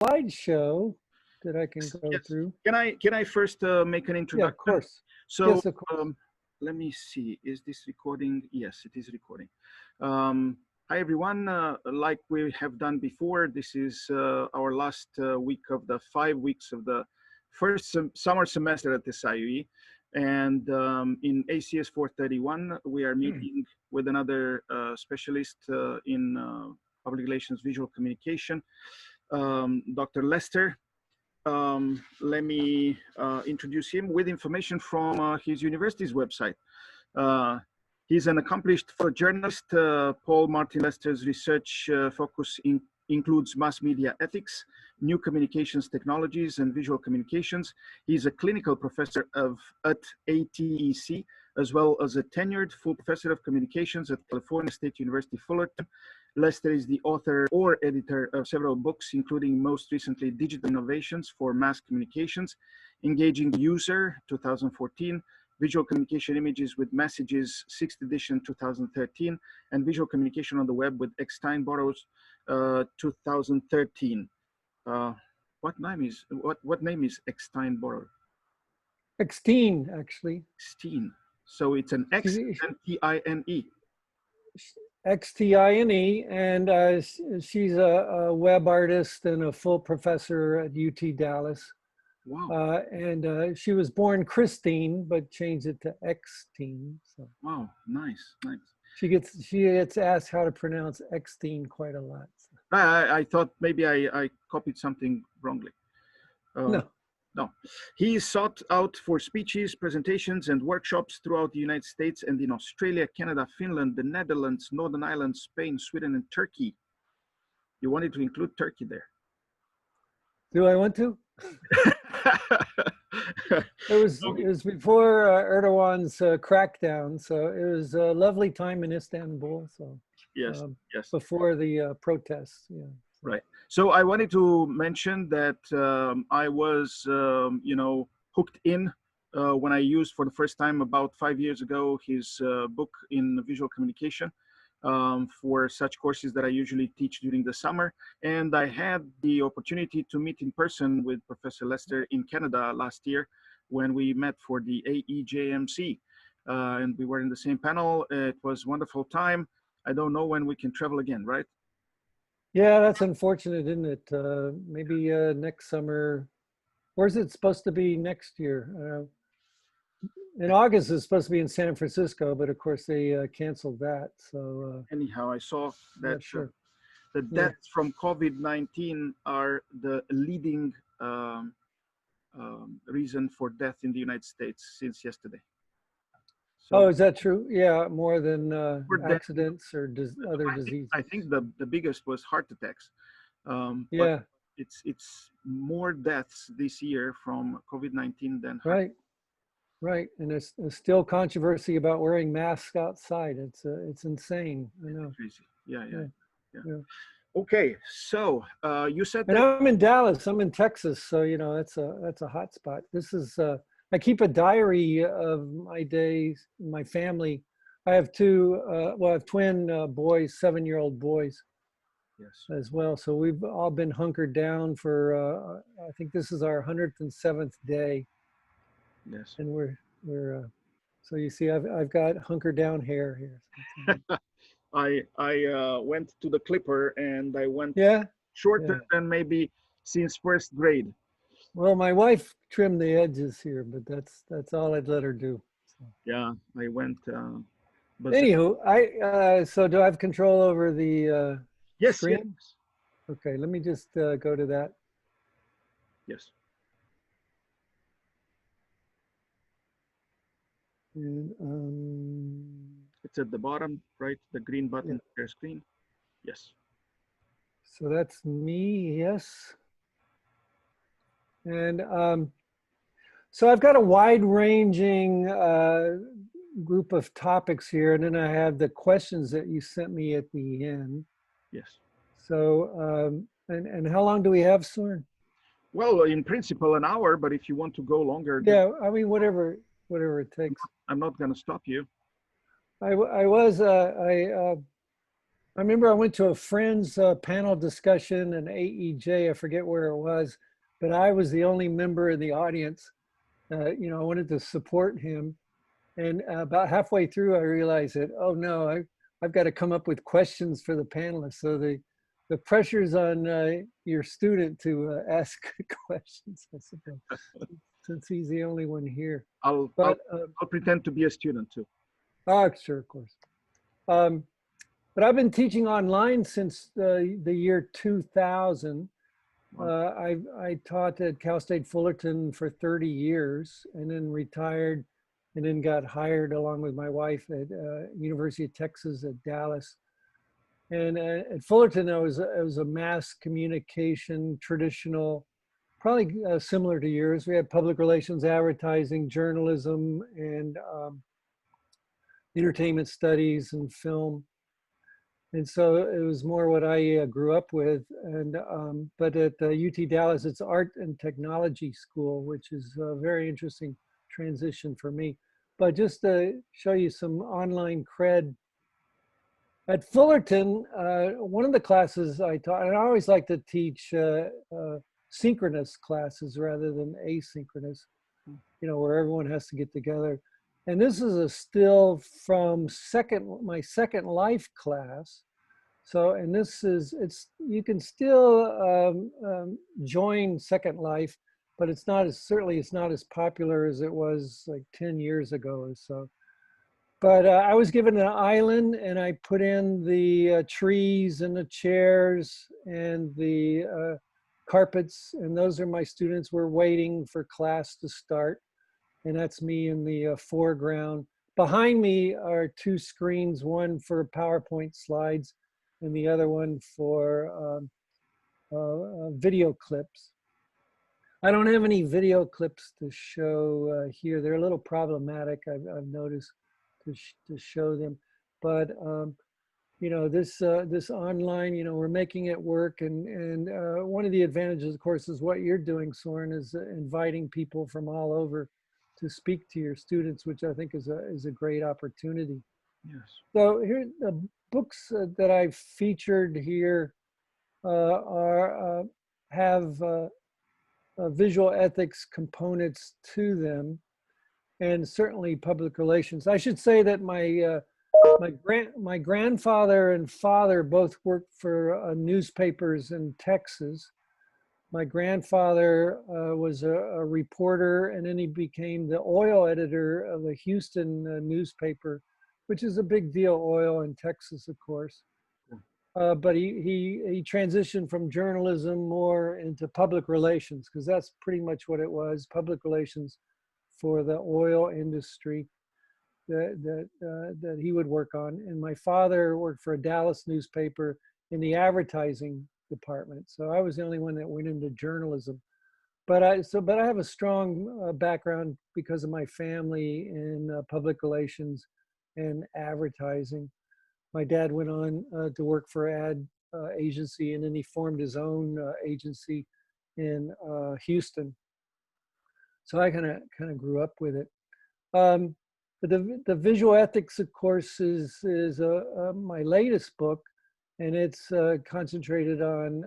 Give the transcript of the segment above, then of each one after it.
slideshow that I can go Yes. through. Can I first make an Yeah, introduction? of course. So Yes, of course. let me see. Is this recording? Yes, it is recording. Hi everyone. Like we have done before, this is our last week of the 5 weeks of the first summer semester at SIUE. And in ACS 431, we are meeting with another specialist in public relations visual communication, Dr. Lester. Let me introduce him with information from his university's website. He's an accomplished journalist. Paul Martin Lester's research focus includes mass media ethics, new communications technologies, and visual communications. He's a clinical professor at ATEC, as well as a tenured full professor of communications at California State University, Fullerton. Lester is the author or editor of several books, including most recently Digital Innovations for Mass Communications, Engaging the User, 2014, Visual Communication Images with Messages, 6th edition, 2013, and Visual Communication on the Web with Eckstein Burroughs, 2013. What name is Eckstein Burroughs? Eckstein, actually. Eckstein. So it's an X and T-I-N-E. Xtine, and she's a web artist and a full professor at UT Dallas. Wow. And she was born Christine, but changed it to Eckstein. So. Wow, nice, nice. She gets asked how to pronounce Eckstein quite a lot. So. I thought maybe I copied something wrongly. No. He is sought out for speeches, presentations, and workshops throughout the United States and in Australia, Canada, Finland, the Netherlands, Northern Ireland, Spain, Sweden, and Turkey. You wanted to include Turkey there. Do I want to? It was before Erdogan's crackdown, so it was a lovely time in Istanbul. So yes, before the protests, yeah. Right. So I wanted to mention that I was, hooked in when I used for the first time about 5 years ago his book in visual communication for such courses that I usually teach during the summer. And I had the opportunity to meet in person with Professor Lester in Canada last year when we met for the AEJMC. And we were in the same panel. It was a wonderful time. I don't know when we can travel again, right? Yeah, that's unfortunate, isn't it? Maybe next summer, or is it supposed to be next year? In August, it's supposed to be in San Francisco, but of course they canceled that. So anyhow, I saw that sure. The deaths from COVID-19 are the leading reason for death in the United States since yesterday. So, is that true? Yeah, more than accidents or other diseases. I think the biggest was heart attacks. Yeah, it's more deaths this year from COVID-19 than right. And there's still controversy about wearing masks outside. It's insane. I know. Crazy. Yeah. Okay, so you said that. And I'm in Dallas. I'm in Texas, so that's a hot spot. This is. I keep a diary of my days, my family. I have I have twin boys, 7-year-old boys, as well. So we've all been hunkered down for, I think this is our 107th day. Yes. And we're so you see, I've got hunkered down hair here. I went to the clipper and I went shorter than maybe since first grade. Well, my wife trimmed the edges here, but that's all I'd let her do. So. Yeah, I went. Anywho, so do I have control over the screen? Yes. Okay, let me just go to that. Yes. And, it's at the bottom, right? The green button, share screen. Yes. So that's me. Yes. And so I've got a wide-ranging group of topics here, and then I have the questions that you sent me at the end. Yes. So, and how long do we have, Soren? Well, in principle, an hour, but if you want to go longer. Yeah, I mean, whatever it takes. I'm not going to stop you. I I remember I went to a friend's panel discussion in AEJ. I forget where it was, but I was the only member in the audience. You know, I wanted to support him. And about halfway through, I realized that, oh no, I've got to come up with questions for the panelists. So the pressure's on your student to ask questions, I suppose, since he's the only one here. I'll But, I'll pretend to be a student too. oh, sure, of course. Um, but I've been teaching online since the year 2000. I taught at Cal State Fullerton for 30 years and then retired and then got hired along with my wife at University of Texas at Dallas. And at Fullerton, I was a mass communication, traditional, probably similar to yours. We had public relations, advertising, journalism, and entertainment studies and film. And so it was more what I grew up with. And but at UT Dallas, it's art and technology school, which is a very interesting transition for me. But just to show you some online cred, at Fullerton, one of the classes I taught, and I always like to teach synchronous classes rather than asynchronous, you know, where everyone has to get together. And this is a still from my second life class. So, and this is, you can still join Second Life, but it's not as, certainly it's not as popular as it was like 10 years ago or so. But I was given an island and I put in the trees and the chairs and the carpets, and those are my students. We're waiting for class to start. And that's me in the foreground. Behind me are two screens, one for PowerPoint slides and the other one for video clips. I don't have any video clips to show here. They're a little problematic, I've noticed, to show them. But you know, this online, you know, we're making it work. And one of the advantages, of course, is what you're doing, Soren, is inviting people from all over to speak to your students, which I think is a great opportunity. Yes. So here, the books that I've featured here have visual ethics components to them, and certainly public relations. I should say that my grandfather and father both worked for newspapers in Texas. My grandfather was a reporter, and then he became the oil editor of the Houston newspaper, which is a big deal, oil in Texas, of course. But he transitioned from journalism more into public relations, because that's pretty much what it was, public relations for the oil industry that he would work on. And my father worked for a Dallas newspaper in the advertising department. So I was the only one that went into journalism. But I have a strong background because of my family in public relations and advertising. My dad went on to work for ad agency, and then he formed his own agency in Houston. So I kind of grew up with it. But the visual ethics, of course, is my latest book, and it's concentrated on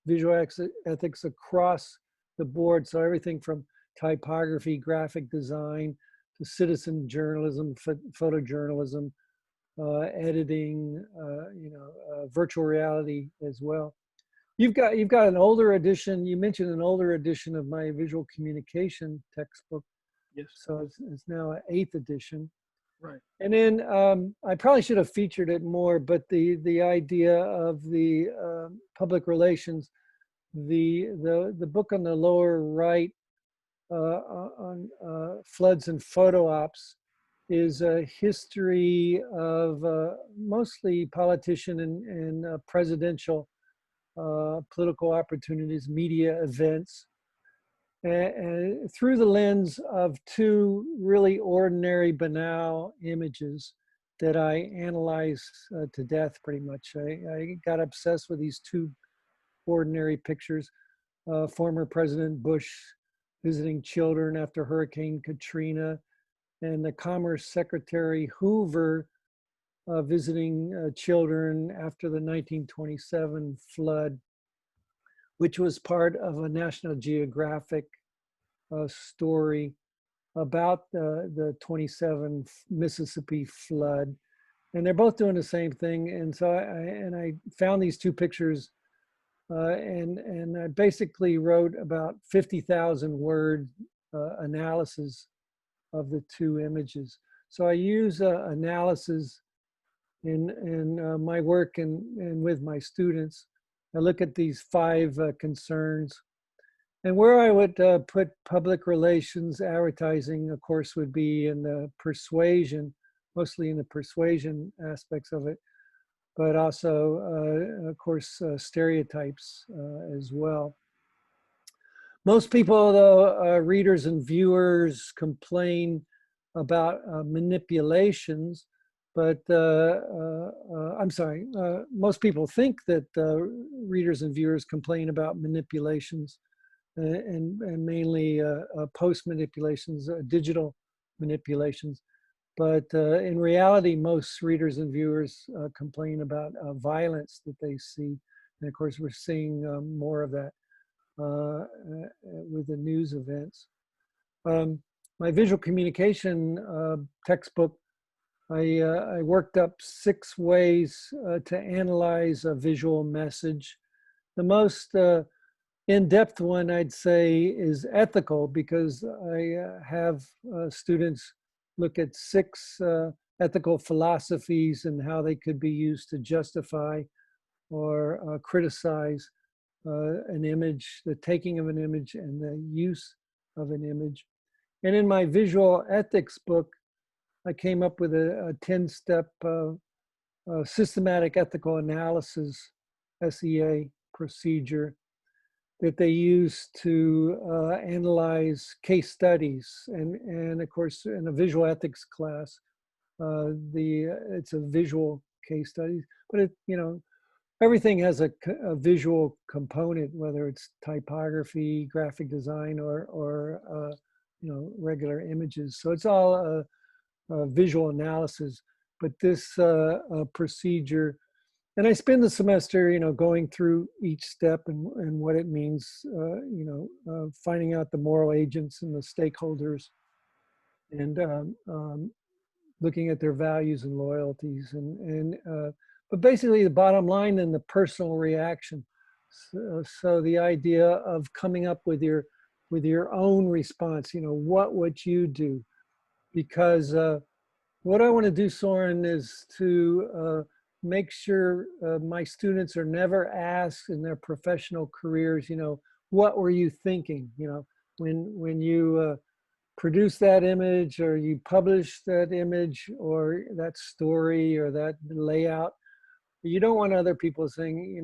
visual ethics across the board. So everything from typography, graphic design, to citizen journalism, photojournalism, editing, you know, virtual reality as well. You've got an older edition. You mentioned an older edition of my visual communication textbook. Yes. So it's now an 8th edition. Right. And then I probably should have featured it more, but the idea of the public relations, the book on the lower right on floods and photo ops is a history of mostly politician and presidential political opportunities, media events, and through the lens of two really ordinary, banal images that I analyze to death pretty much. I got obsessed with these two ordinary pictures. Former President Bush visiting children after Hurricane Katrina, and the Commerce Secretary Hoover visiting children after the 1927 flood, which was part of a National Geographic story about the 27 Mississippi flood. And they're both doing the same thing. And so I found these two pictures, and I basically wrote about 50,000 word analysis of the two images. So I use analysis in my work and with my students. I look at these five concerns. And where I would put public relations, advertising, of course, would be in the persuasion, mostly in the persuasion aspects of it, but also, of course, stereotypes as well. Most people, though, readers and viewers complain about manipulations, but I'm sorry, most people think that readers and viewers complain about manipulations and mainly post manipulations, digital manipulations. But in reality, most readers and viewers complain about violence that they see. And of course, we're seeing more of that with the news events. My visual communication textbook, I worked up 6 ways to analyze a visual message. The most in-depth one, I'd say, is ethical, because I have students look at 6 ethical philosophies and how they could be used to justify or criticize an image, the taking of an image and the use of an image. And in my visual ethics book, I came up with a 10-step systematic ethical analysis, SEA procedure, that they use to analyze case studies. And of course, in a visual ethics class, it's a visual case study, but everything has a visual component, whether it's typography, graphic design, or regular images. So it's all a visual analysis. But this procedure, and I spend the semester, going through each step and what it means, finding out the moral agents and the stakeholders, and looking at their values and loyalties, but basically the bottom line and the personal reaction. So the idea of coming up with your own response. What would you do? Because what I want to do, Soren, is to make sure my students are never asked in their professional careers, what were you thinking? When you produce that image, or you publish that image or that story or that layout, you don't want other people saying,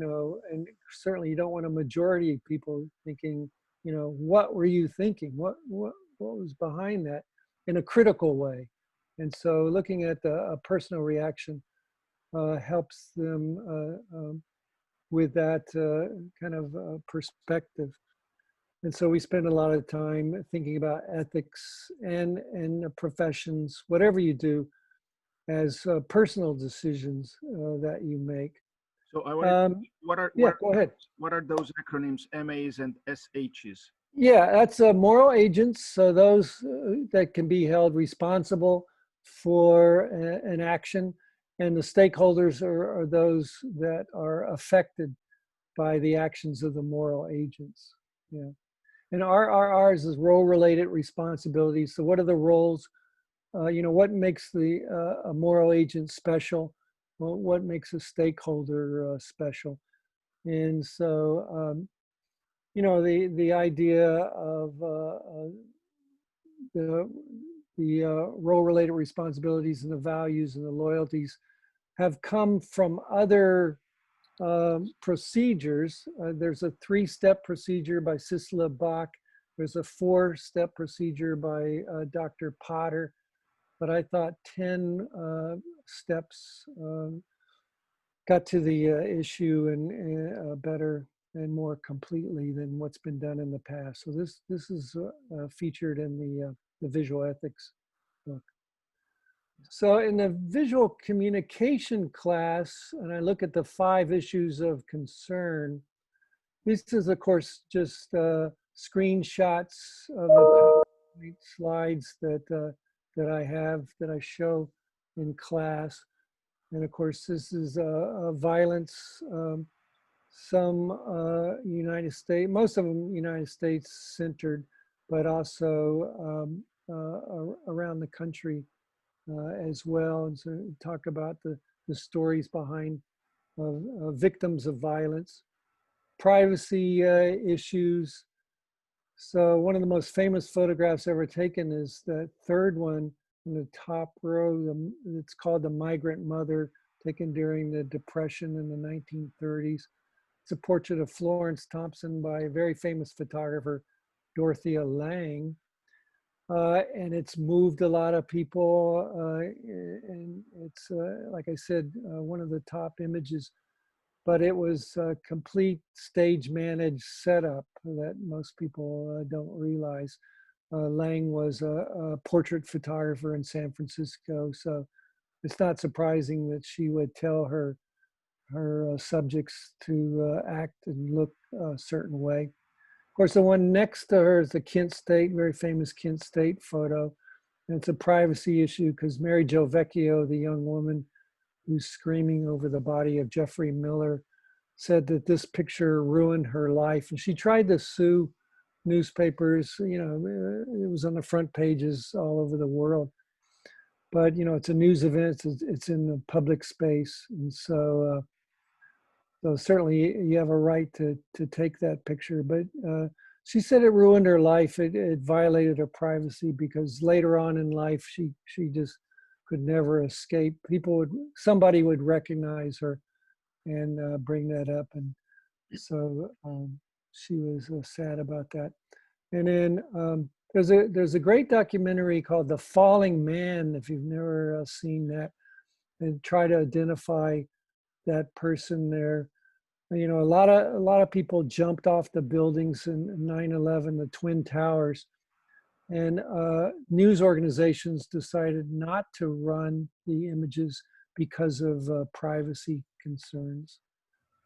and certainly you don't want a majority of people thinking, what were you thinking? What was behind that, in a critical way? And so looking at a personal reaction helps them with that kind of perspective. And so we spend a lot of time thinking about ethics and professions, whatever you do, as personal decisions that you make. So I wanted, what are Yeah, go ahead. What are those acronyms, MAs and SHs? Yeah, that's moral agents. So those that can be held responsible for an action, and the stakeholders are those that are affected by the actions of the moral agents. Yeah. And ours is role-related responsibilities. So what are the roles? What makes a moral agent special? Well, what makes a stakeholder special? And so, the idea of the role-related responsibilities and the values and the loyalties have come from other procedures. There's a 3-step procedure by Sisla Bach. There's a 4-step procedure by Dr. Potter. But I thought 10 steps got to the issue and better and more completely than what's been done in the past. So this is featured in the visual ethics book. So in the visual communication class, and I look at the 5 issues of concern, this is of course just screenshots of the PowerPoint slides that I have, that I show in class. And of course, this is violence, some United States, most of them United States centered, but also around the country as well. And so talk about the stories behind victims of violence, privacy issues. So one of the most famous photographs ever taken is the third one in the top row. It's called The Migrant Mother, taken during the Depression in the 1930s. It's a portrait of Florence Thompson by a very famous photographer, Dorothea Lange. And it's moved a lot of people. And it's, like I said, one of the top images, but it was a complete stage managed setup that most people don't realize. Lange was a portrait photographer in San Francisco, so it's not surprising that she would tell her subjects to act and look a certain way. Of course, the one next to her is the Kent State, very famous Kent State photo. And it's a privacy issue because Mary Jo Vecchio, the young woman who's screaming over the body of Jeffrey Miller, said that this picture ruined her life. And she tried to sue newspapers, you know, it was on the front pages all over the world. But, you know, it's a news event, it's in the public space. And so, so certainly you have a right to take that picture. But she said it ruined her life. It violated her privacy because later on in life, she just could never escape. Somebody would recognize her and bring that up. And so she was sad about that. And then there's a great documentary called The Falling Man, if you've never seen that, and try to identify that person there. You know, a lot of people jumped off the buildings in 9/11, the Twin Towers, and news organizations decided not to run the images because of privacy concerns.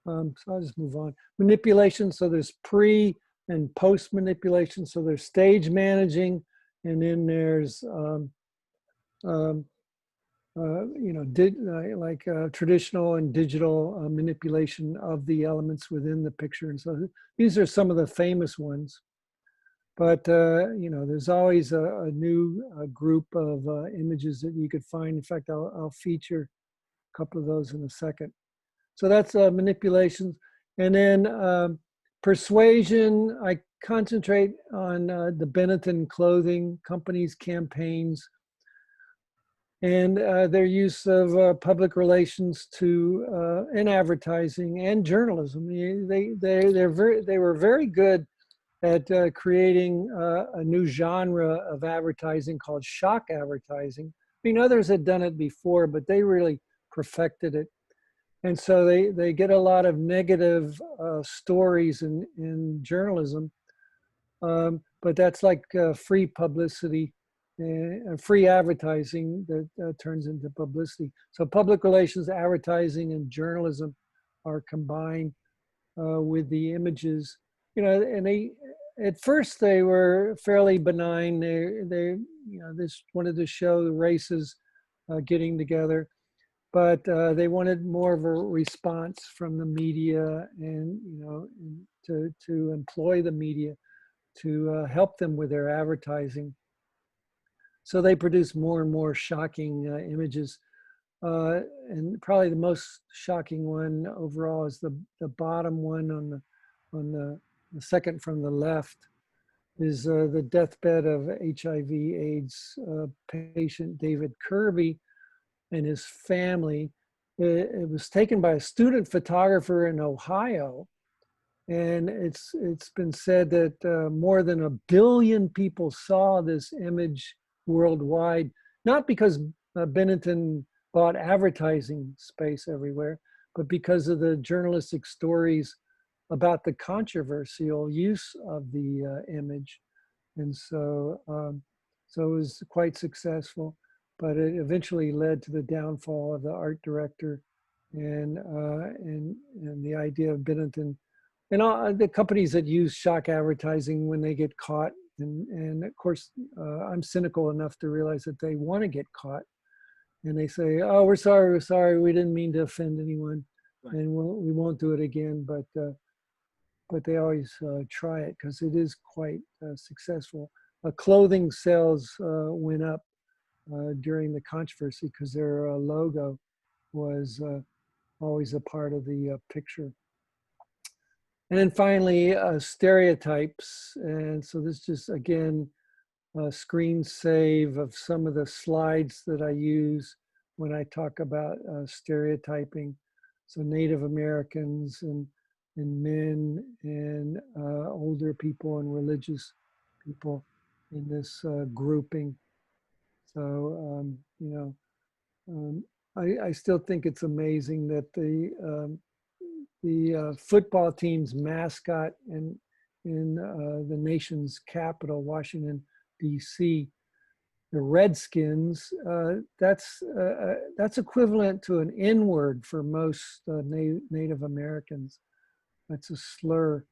So I'll just move on. Manipulation, so there's pre and post manipulation. So there's stage managing, and then there's you know, traditional and digital manipulation of the elements within the picture. And so these are some of the famous ones. But, you know, there's always a new group of images that you could find. In fact, I'll feature a couple of those in a second. So that's manipulations. And then persuasion, I concentrate on the Benetton Clothing Company's campaigns and their use of public relations to and advertising and journalism. They were very good at creating a new genre of advertising called shock advertising. I mean, others had done it before, but they really perfected it. And so they get a lot of negative stories in journalism, but that's like free publicity, free advertising that turns into publicity. So public relations, advertising, and journalism are combined with the images. You know, and at first they were fairly benign. They you know, this wanted to show the races getting together, but they wanted more of a response from the media, and you know, to employ the media to help them with their advertising. So they produce more and more shocking images. And probably the most shocking one overall is the bottom one on the second from the left, is the deathbed of HIV/AIDS patient David Kirby and his family. It was taken by a student photographer in Ohio, and it's been said that more than 1 billion people saw this image worldwide, not because Benetton bought advertising space everywhere, but because of the journalistic stories about the controversial use of the image. And so, so it was quite successful. but it eventually led to the downfall of the art director and the idea of Bennington and all the companies that use shock advertising when they get caught. And of course, I'm cynical enough to realize that they want to get caught. And they say, "Oh, we're sorry, we didn't mean to offend anyone, Right. and we won't do it again." But they always try it because it is quite successful. Clothing sales went up during the controversy because their logo was always a part of the picture. And then finally, stereotypes. And so this just, again, a screen save of some of the slides that I use when I talk about stereotyping. So Native Americans and men and older people and religious people in this grouping. So, I still think it's amazing that the football team's mascot in the nation's capital, Washington, D.C., the Redskins, that's equivalent to an N word for most Native Americans. That's a slur,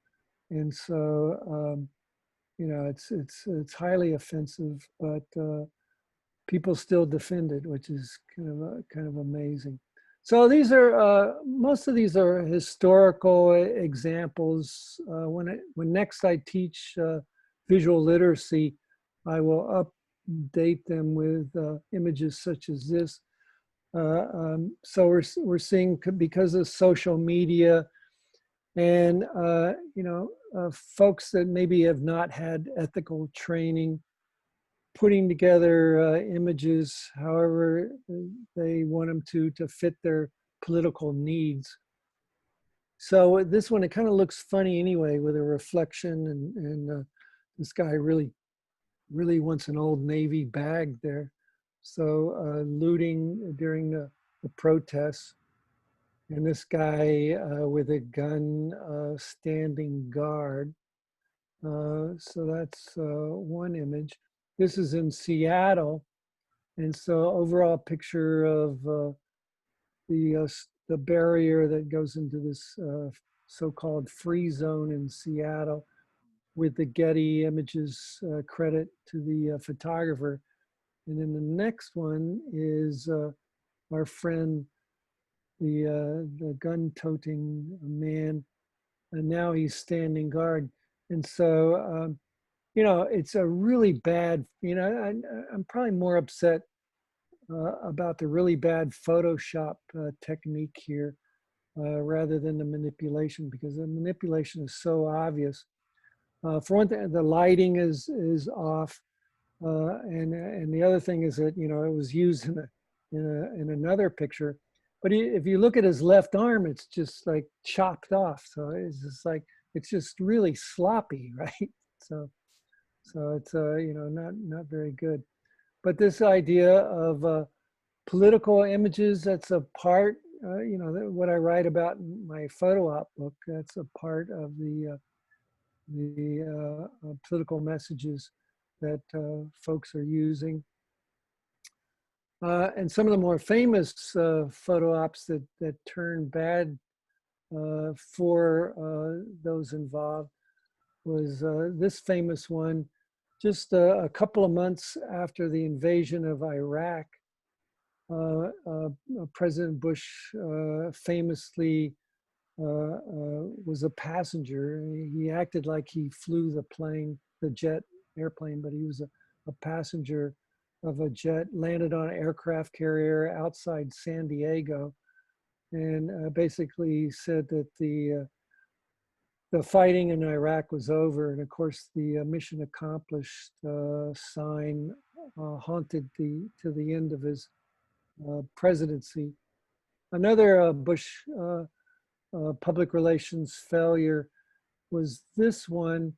and so it's highly offensive, but people still defend it, which is kind of amazing. So these are most of these are historical examples. When next I teach visual literacy, I will update them with images such as this. So we're seeing, because of social media and folks that maybe have not had ethical training, putting together images however they want them to fit their political needs. So this one, it kind of looks funny anyway with a reflection, and this guy really wants an Old Navy bag there. So looting during the protests, and this guy with a gun standing guard. So that's one image. This is in Seattle, and so overall picture of the barrier that goes into this so-called free zone in Seattle, with the Getty Images credit to the photographer. And then the next one is our friend, the gun-toting man, and now he's standing guard. And so it's a really bad, I'm probably more upset about the really bad Photoshop technique here rather than the manipulation, because the manipulation is so obvious. For one thing, the lighting is off, and the other thing is that it was used in another picture. But if you look at his left arm, it's just like chopped off. So it's just like it's just really sloppy, right? So it's not very good. But this idea of political images, that's a part, what I write about in my photo op book, that's a part of the political messages that folks are using. And some of the more famous photo ops that turn bad for those involved was this famous one just a couple of months after the invasion of Iraq. President Bush famously was a passenger. He acted like he flew the airplane, but he was a passenger of a jet, landed on an aircraft carrier outside San Diego, and basically said that the fighting in Iraq was over. And of course, the mission accomplished sign haunted to the end of his presidency. Another Bush public relations failure was this one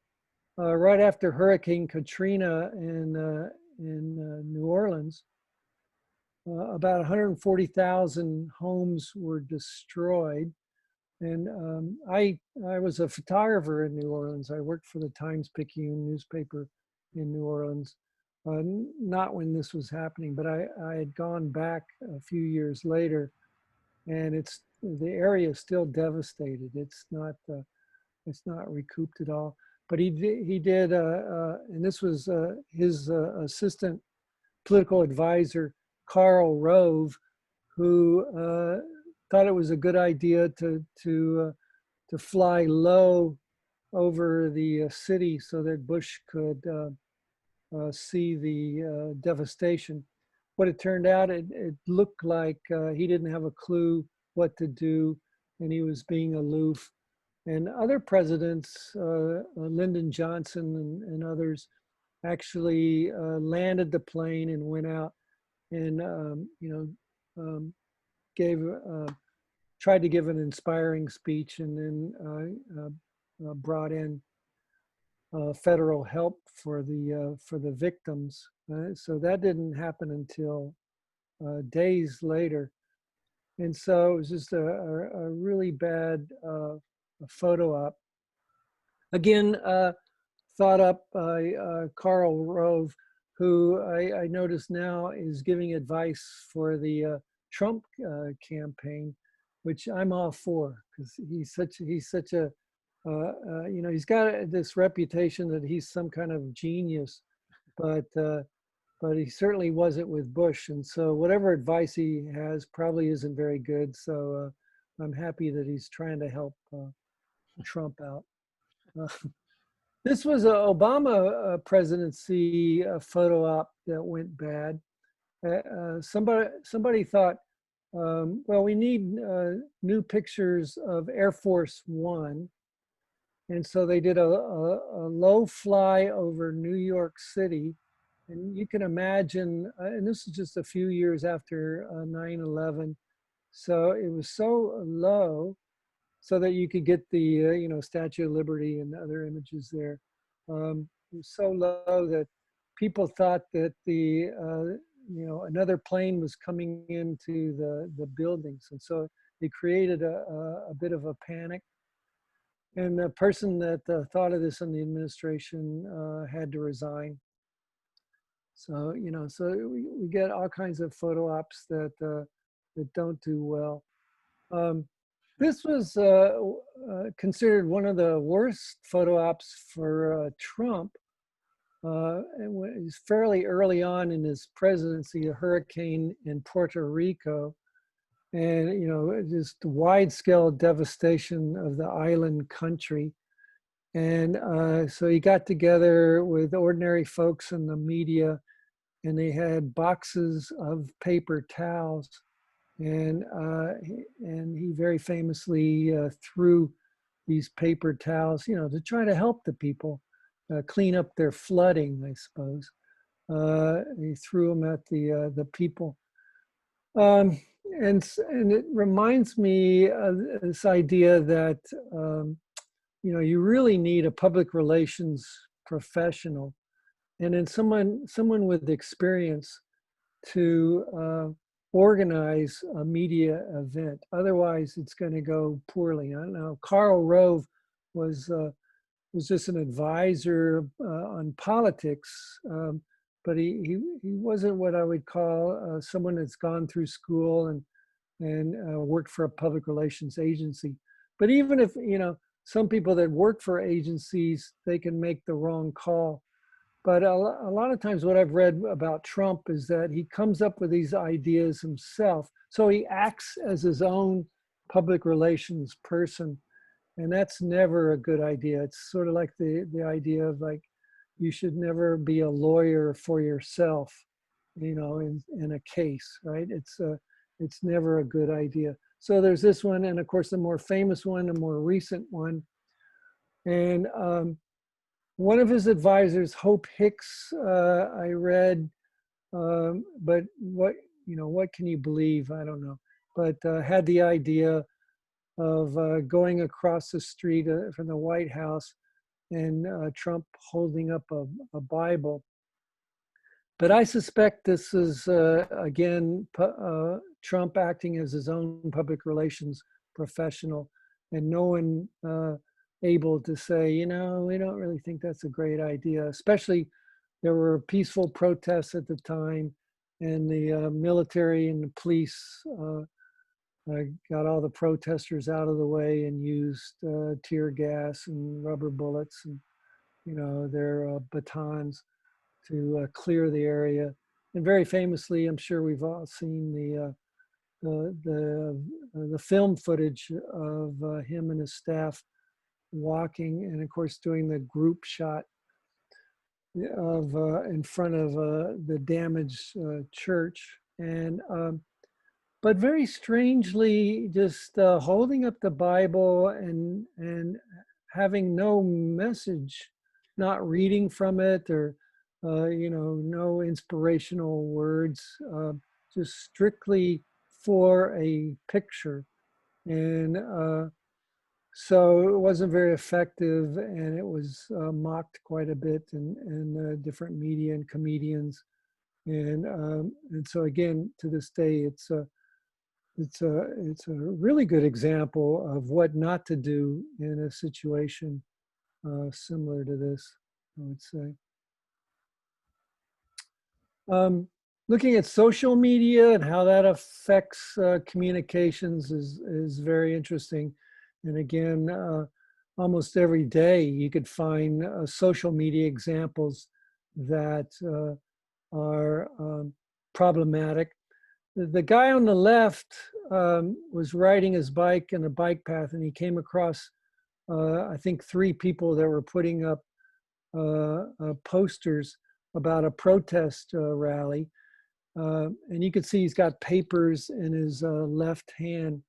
right after Hurricane Katrina in New Orleans. About 140,000 homes were destroyed. And I was a photographer in New Orleans. I worked for the Times-Picayune newspaper in New Orleans. not when this was happening, but I had gone back a few years later, and the area is still devastated. It's not recouped at all. But he did, and this was his assistant political advisor, Karl Rove, who thought it was a good idea to fly low over the city so that Bush could see the devastation. What it turned out, it looked like he didn't have a clue what to do, and he was being aloof. And other presidents, Lyndon Johnson and others, actually landed the plane and went out and um, gave tried to give an inspiring speech, and then brought in federal help for the victims. So that didn't happen until days later, and so it was just a really bad photo op. Again, thought up by Karl Rove, who I notice now is giving advice for the Trump campaign, which I'm all for, because he's such a he's got this reputation that he's some kind of genius, but he certainly wasn't with Bush, and so whatever advice he has probably isn't very good. So I'm happy that he's trying to help Trump out. This was an Obama presidency photo op that went bad. Somebody thought, well, we need new pictures of Air Force One. And so they did a low fly over New York City. And you can imagine, and this is just a few years after 9/11. So it was so low so that you could get the, Statue of Liberty and other images there. It was so low that people thought that another plane was coming into the buildings. And so it created a bit of a panic. And the person that thought of this in the administration had to resign. So, so we get all kinds of photo ops that don't do well. This was considered one of the worst photo ops for Trump. It was fairly early on in his presidency, a hurricane in Puerto Rico. And, just wide-scale devastation of the island country. And so he got together with ordinary folks in the media, and they had boxes of paper towels. And he very famously threw these paper towels, to try to help the people clean up their flooding, I suppose. He threw them at the people. And it reminds me of this idea that, you really need a public relations professional, and then someone with experience to organize a media event. Otherwise, it's going to go poorly. I don't know. Karl Rove was just an advisor on politics. But he wasn't what I would call someone that's gone through school and worked for a public relations agency. But even if, some people that work for agencies, they can make the wrong call. But a lot of times what I've read about Trump is that he comes up with these ideas himself. So he acts as his own public relations person. And that's never a good idea. It's sort of like the idea of like, you should never be a lawyer for yourself, in a case, right? It's never a good idea. So there's this one, and of course the more famous one, the more recent one. And one of his advisors, Hope Hicks, I read, but what can you believe? I don't know. But had the idea of going across the street from the White House and Trump holding up a Bible. But I suspect this is, again, Trump acting as his own public relations professional, and no one able to say, we don't really think that's a great idea, especially there were peaceful protests at the time, and the military and the police got all the protesters out of the way and used tear gas and rubber bullets and, their batons to clear the area. And very famously, I'm sure we've all seen the film footage of him and his staff walking, and of course doing the group shot of in front of the damaged church. And but very strangely, just holding up the Bible and having no message, not reading from it, or no inspirational words, just strictly for a picture. And so it wasn't very effective, and it was mocked quite a bit in different media and comedians. And so again, to this day, it's a really good example of what not to do in a situation similar to this, I would say. Looking at social media and how that affects communications is very interesting. And again, almost every day you could find social media examples that are problematic. The guy on the left was riding his bike in a bike path, and he came across, I think, 3 people that were putting up posters about a protest rally. And you can see he's got papers in his left hand.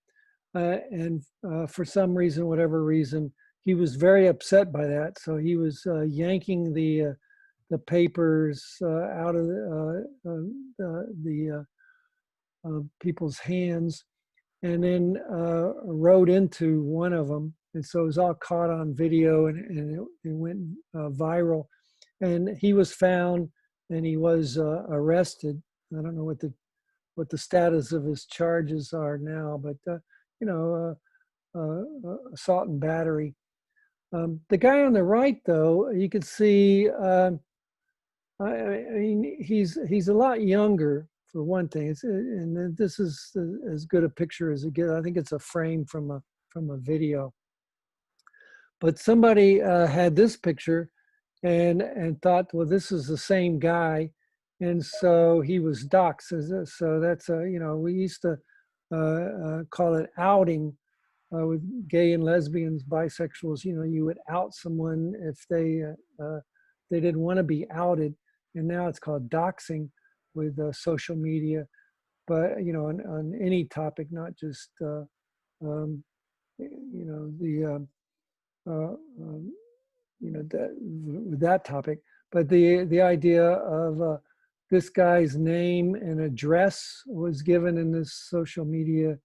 And for some reason, whatever reason, he was very upset by that. So he was yanking the papers out of the people's hands, and then rode into one of them. And so it was all caught on video, and it went viral. And he was found, and he was arrested. I don't know what the status of his charges are now, but assault and battery. The guy on the right, though, you can see. I mean, he's a lot younger, for one thing. And this is as good a picture as it gets. I think it's a frame from a video. But somebody had this picture and thought, well, this is the same guy, and so he was doxxed. So that's we used to call it outing with gay and lesbians, bisexuals. You would out someone if they didn't want to be outed, and now it's called doxing with social media. But on any topic, not just with that topic, but the idea of this guy's name and address was given in this social media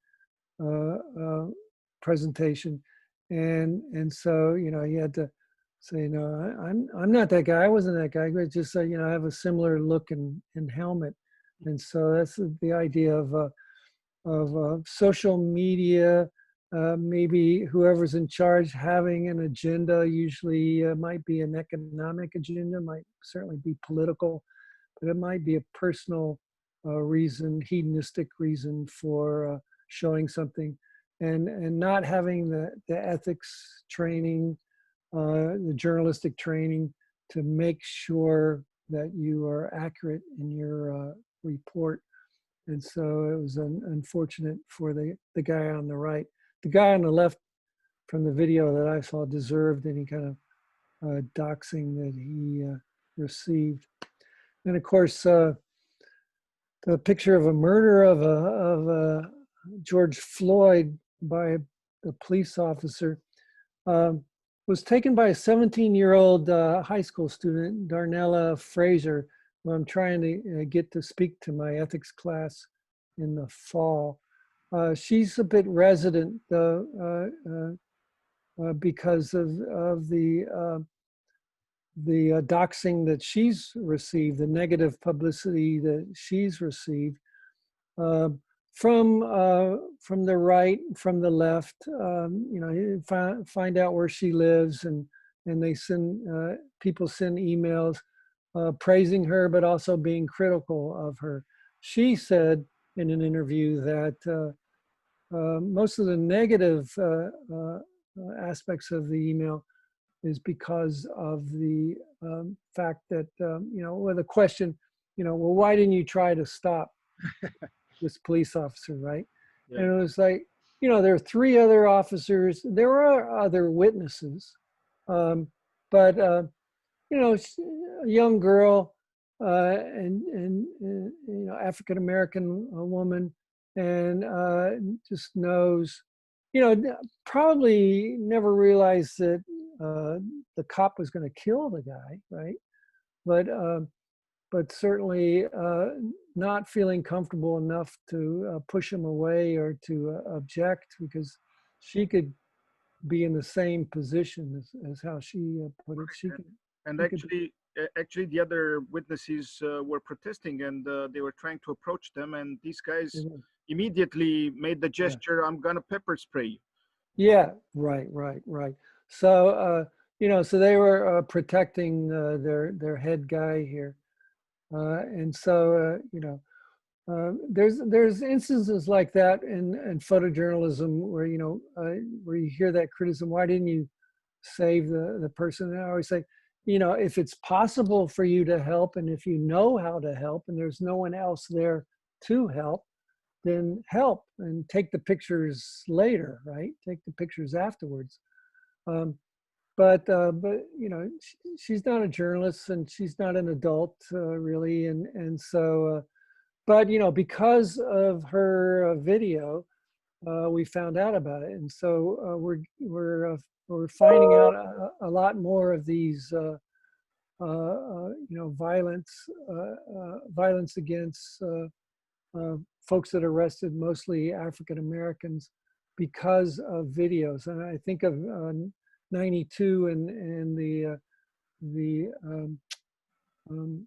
presentation, and so he had to say, no, I'm not that guy. I wasn't that guy. But just I have a similar look and helmet, and so that's the idea of social media. Maybe whoever's in charge having an agenda, usually might be an economic agenda, might certainly be political, but it might be a personal reason, hedonistic reason for showing something, and not having the ethics training, the journalistic training to make sure that you are accurate in your report. And so it was unfortunate for the guy on the right. The guy on the left from the video that I saw deserved any kind of doxing that he received. And of course, the picture of a murder of George Floyd by a police officer was taken by a 17-year-old high school student, Darnella Fraser, who I'm trying to get to speak to my ethics class in the fall. She's a bit resident, though, because of the doxing that she's received, the negative publicity that she's received from the right, from the left. You find out where she lives, and they send people send emails. praising her, but also being critical of her. She said in an interview that most of the negative aspects of the email is because of the fact that, with a question, well, why didn't you try to stop this police officer, right? Yeah. And it was like, there are 3 other officers, there are other witnesses, but, a young girl and African-American woman, and just knows, probably never realized that the cop was going to kill the guy, right? But certainly not feeling comfortable enough to push him away or to object, because she could be in the same position as how she put it. And she could, actually, the other witnesses were protesting, and they were trying to approach them, and these guys immediately made the gesture, "I'm gonna pepper spray you." Yeah, right. So so they were protecting their head guy here, and so there's instances like that in photojournalism where where you hear that criticism. Why didn't you save the person? And I always say, if it's possible for you to help, and if you know how to help, and there's no one else there to help, then help and take the pictures later, right? Take the pictures afterwards. But she's not a journalist, and she's not an adult really, and so. But because of her video, we found out about it, and so we're finding out a lot more of these violence against folks that are arrested, mostly African Americans, because of videos. And I think of '92 and the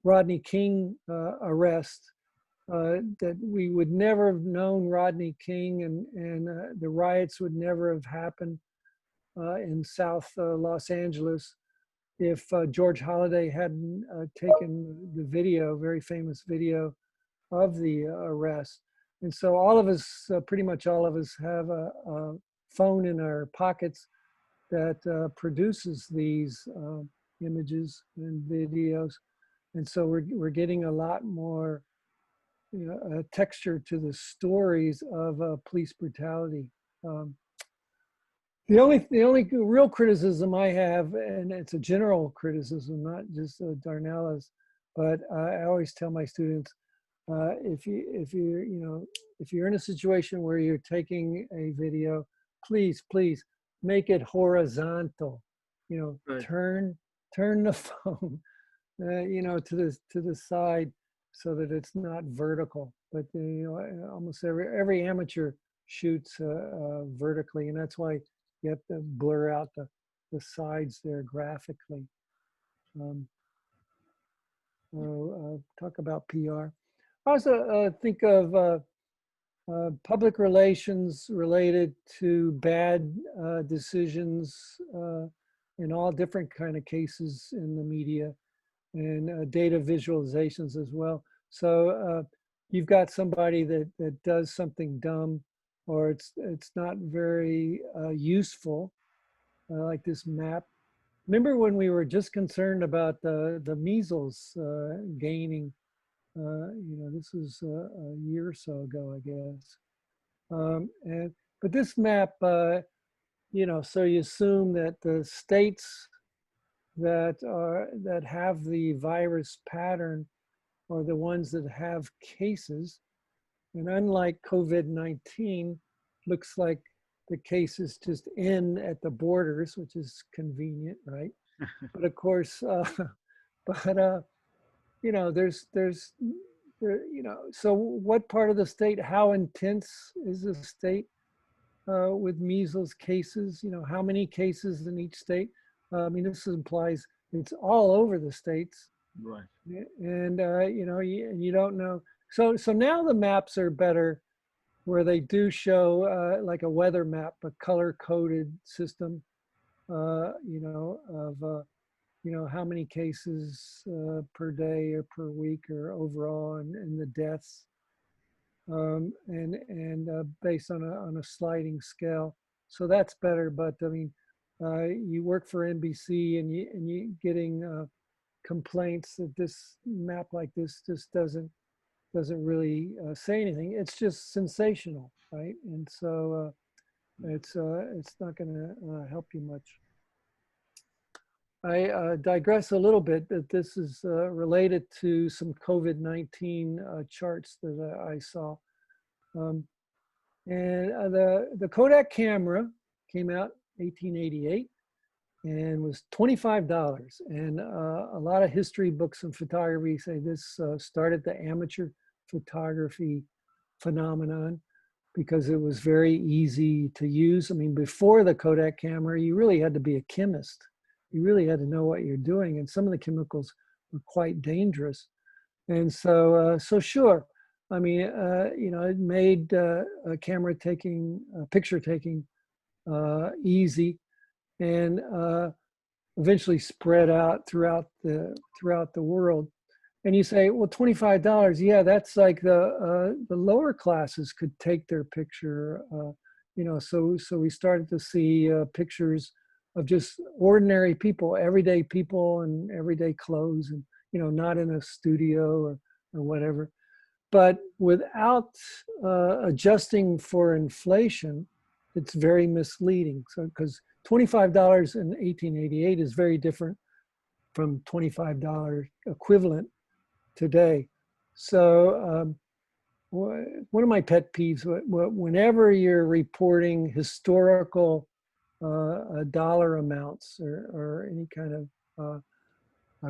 Rodney King arrest. That we would never have known Rodney King, and the riots would never have happened in South Los Angeles if George Holliday hadn't taken the video, very famous video of the arrest. And so all of us, pretty much all of us, have a phone in our pockets that produces these images and videos. And so we're getting a lot more a texture to the stories of police brutality. The only real criticism I have, and it's a general criticism, not just Darnella's, but I always tell my students, if you're in a situation where you're taking a video, please make it horizontal. Right. Turn the phone, to the side, so that it's not vertical. But almost every amateur shoots vertically, and that's why you have to blur out the sides there graphically. Talk about PR. I also think of public relations related to bad decisions in all different kind of cases in the media, and data visualizations as well. So you've got somebody that does something dumb, or it's not very useful, like this map. Remember when we were just concerned about the measles gaining? This was a year or so ago, I guess. But this map, so you assume that the states that have the virus pattern are the ones that have cases. And unlike COVID-19, looks like the cases just end at the borders, which is convenient, right? But of course, so what part of the state, how intense is the state with measles cases? How many cases in each state? I mean, this implies it's all over the states. Right. And, you don't know. So now the maps are better, where they do show like a weather map, a color coded system, of how many cases per day or per week or overall, and the deaths, and based on a sliding scale. So that's better. But I mean, you work for NBC and you getting complaints that this map like this just doesn't really say anything. It's just sensational, right? And so it's not going to help you much. I digress a little bit, but this is related to some COVID-19 charts that I saw. And the Kodak camera came out 1888 and was $25. And a lot of history books and photography say this started the amateur photography phenomenon because it was very easy to use. I mean, before the Kodak camera, you really had to be a chemist. You really had to know what you're doing, and some of the chemicals were quite dangerous. And so, sure, I mean, it made camera taking, picture taking easy, and eventually spread out throughout the world. And you say, well, $25, yeah, that's like the lower classes could take their picture, So we started to see pictures of just ordinary people, everyday people, and everyday clothes, and not in a studio or whatever. But without adjusting for inflation, it's very misleading. So because $25 in 1888 is very different from $25 equivalent today. So one of my pet peeves, whenever you're reporting historical dollar amounts or any kind of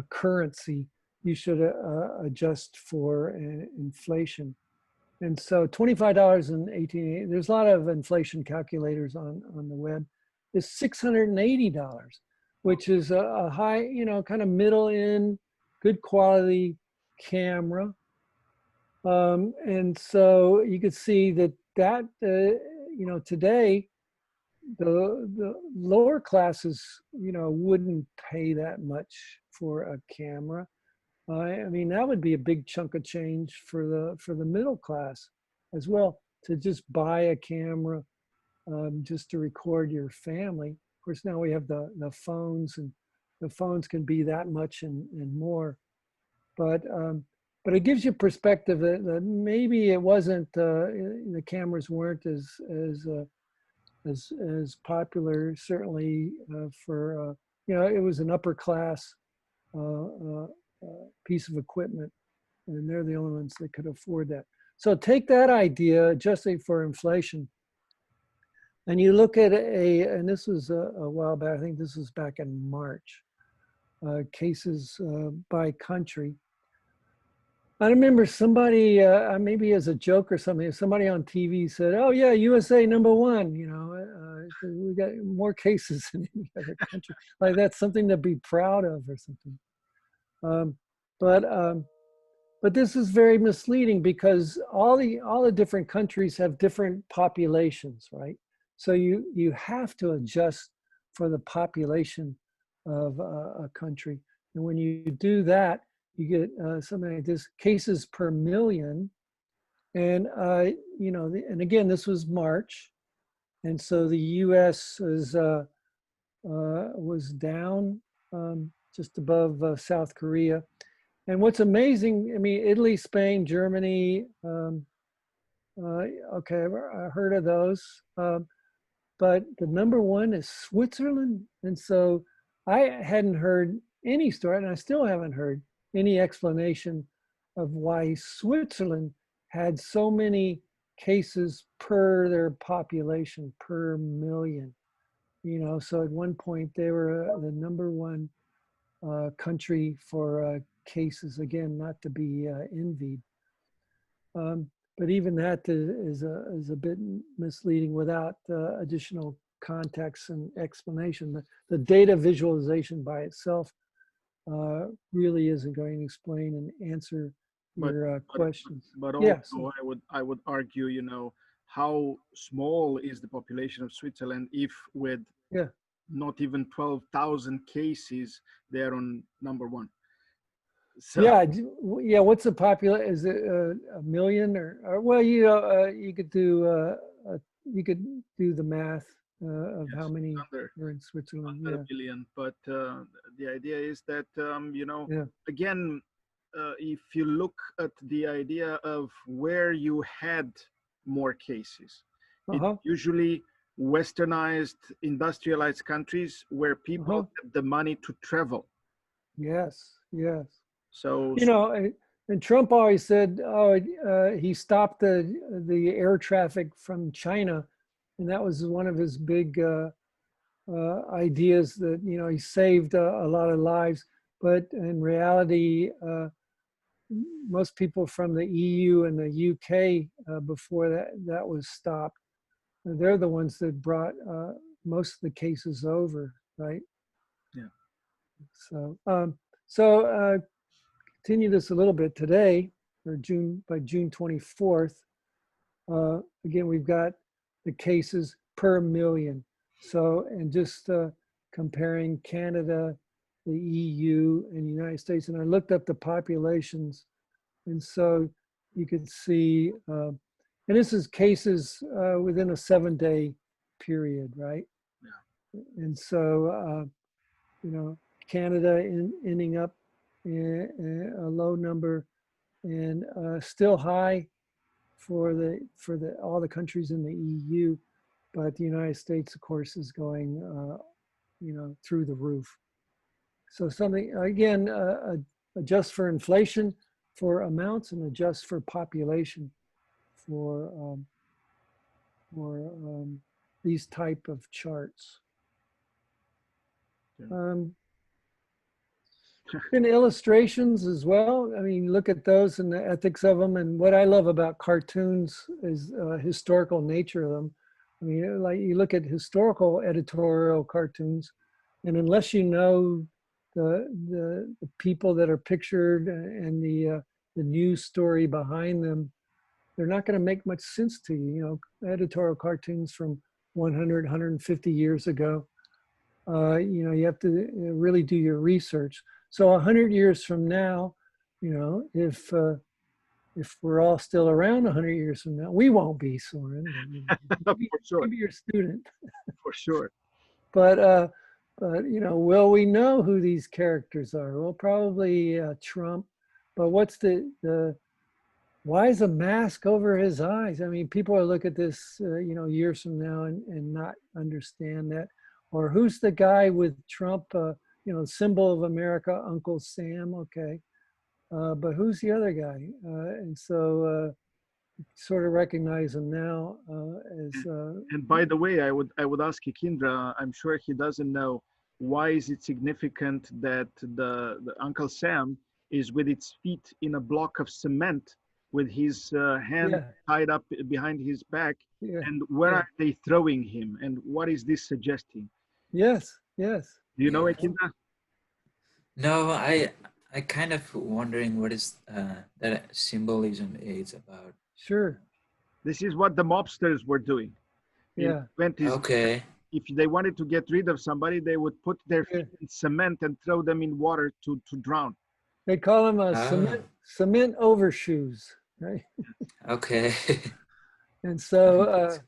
currency, you should adjust for inflation. And so $25 in 1880, there's a lot of inflation calculators on the web, is $680, which is a high, kind of middle end, good quality camera. And so you could see that today, the lower classes, wouldn't pay that much for a camera. I mean, that would be a big chunk of change for the middle class as well, to just buy a camera just to record your family. Of course, now we have the phones, and the phones can be that much and more. But it gives you perspective that maybe it wasn't the cameras weren't as popular. Certainly for it was an upper class piece of equipment, and they're the only ones that could afford that. So take that idea, adjusting for inflation, and you look at and this was a while back, I think this was back in March, cases by country. I remember somebody, maybe as a joke or something, somebody on TV said, "Oh yeah, USA #1. We got more cases than any other country." Like that's something to be proud of or something. But this is very misleading because all the different countries have different populations, right? So you have to adjust for the population of a country, and when you do that, you get something like this: cases per million. And and again, this was March, and so the U.S. was down just above South Korea. And what's amazing, I mean, Italy, Spain, Germany, okay, I heard of those. But the #1 is Switzerland. And so I hadn't heard any story, and I still haven't heard any explanation of why Switzerland had so many cases per their population, per million. So at one point they were the #1 country for cases, again, not to be envied. But even that is a bit misleading without additional context and explanation. The data visualization by itself really isn't going to explain and answer your questions. But Yes. also, I would argue, how small is the population of Switzerland if with Yeah. not even 12,000 cases, they're on number one. So Yeah, yeah. What's the popular? Is it a million or well, you could do you could do the math of how yes, many under are in Switzerland. under Yeah, a billion. But the idea is that yeah. again, if you look at the idea of where you had more cases, Uh it huh. usually westernized, industrialized countries where people Uh-huh. had the money to travel. Yes, yes. So, You so know, and Trump always said, oh, he stopped the air traffic from China, and that was one of his big ideas that he saved a lot of lives. But in reality, most people from the EU and the UK before that was stopped, they're the ones that brought most of the cases over, right? yeah. So, so continue this a little bit today, or by June 24th. Again, we've got the cases per million. So, and just comparing Canada, the EU, and the United States, and I looked up the populations, and so you could see, and this is cases within a 7-day period, right? And so, Canada ending up in a low number and still high for the all the countries in the EU, but the United States, of course, is going through the roof. So something again, adjust for inflation for amounts and adjust for population for these type of charts. Yeah. And illustrations as well. I mean, look at those and the ethics of them. And what I love about cartoons is historical nature of them. I mean, like you look at historical editorial cartoons, and unless you know the people that are pictured and the news story behind them, they're not going to make much sense to you. You know, editorial cartoons from 100, 150 years ago. You have to really do your research. So 100 years from now, if we're all still around 100 years from now, we won't be, Soren. Maybe, For sure, maybe your student. for sure. But will we know who these characters are? Well, probably Trump. But what's the why is a mask over his eyes? I mean, people will look at this, years from now and not understand that. Or who's the guy with Trump, symbol of America, Uncle Sam, okay. But who's the other guy? And so sort of recognize him now as, And by the way, I would ask Kindra. I'm sure he doesn't know why is it significant that the Uncle Sam is with its feet in a block of cement with his hand yeah, tied up behind his back, yeah, and where yeah. are they throwing him, and what is this suggesting? Yes, yes. Do you know it, Yeah. Kindra? No, I kind of wondering what is that symbolism is about. Sure. This is what the mobsters were doing in Yeah, 20s. Okay. If they wanted to get rid of somebody, they would put their yeah. feet in cement and throw them in water to drown. They call them Oh, cement overshoes, right? okay. And so, That's-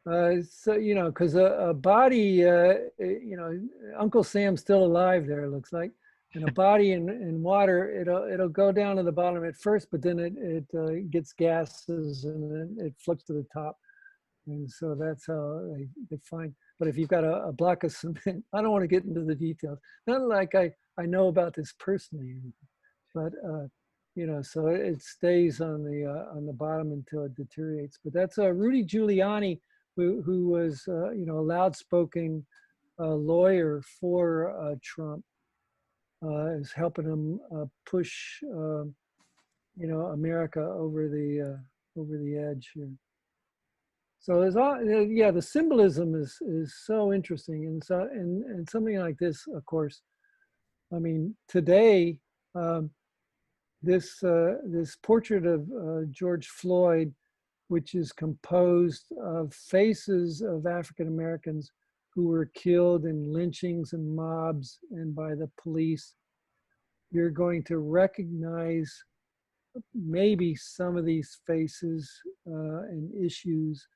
because a body, Uncle Sam's still alive there, it looks like, and a body in water, it'll go down to the bottom at first, but then it gets gases and then it floats to the top, and so that's how they find. But if you've got a block of cement, I don't want to get into the details. Not like I know about this personally, but so it stays on the bottom until it deteriorates. But that's Rudy Giuliani, who was a loud-spoken lawyer for Trump, is helping him push America over the edge here. So there's all yeah, the symbolism is so interesting, and so and something like this, of course. I mean, today. This portrait of George Floyd, which is composed of faces of African Americans who were killed in lynchings and mobs and by the police, you're going to recognize maybe some of these faces and issues,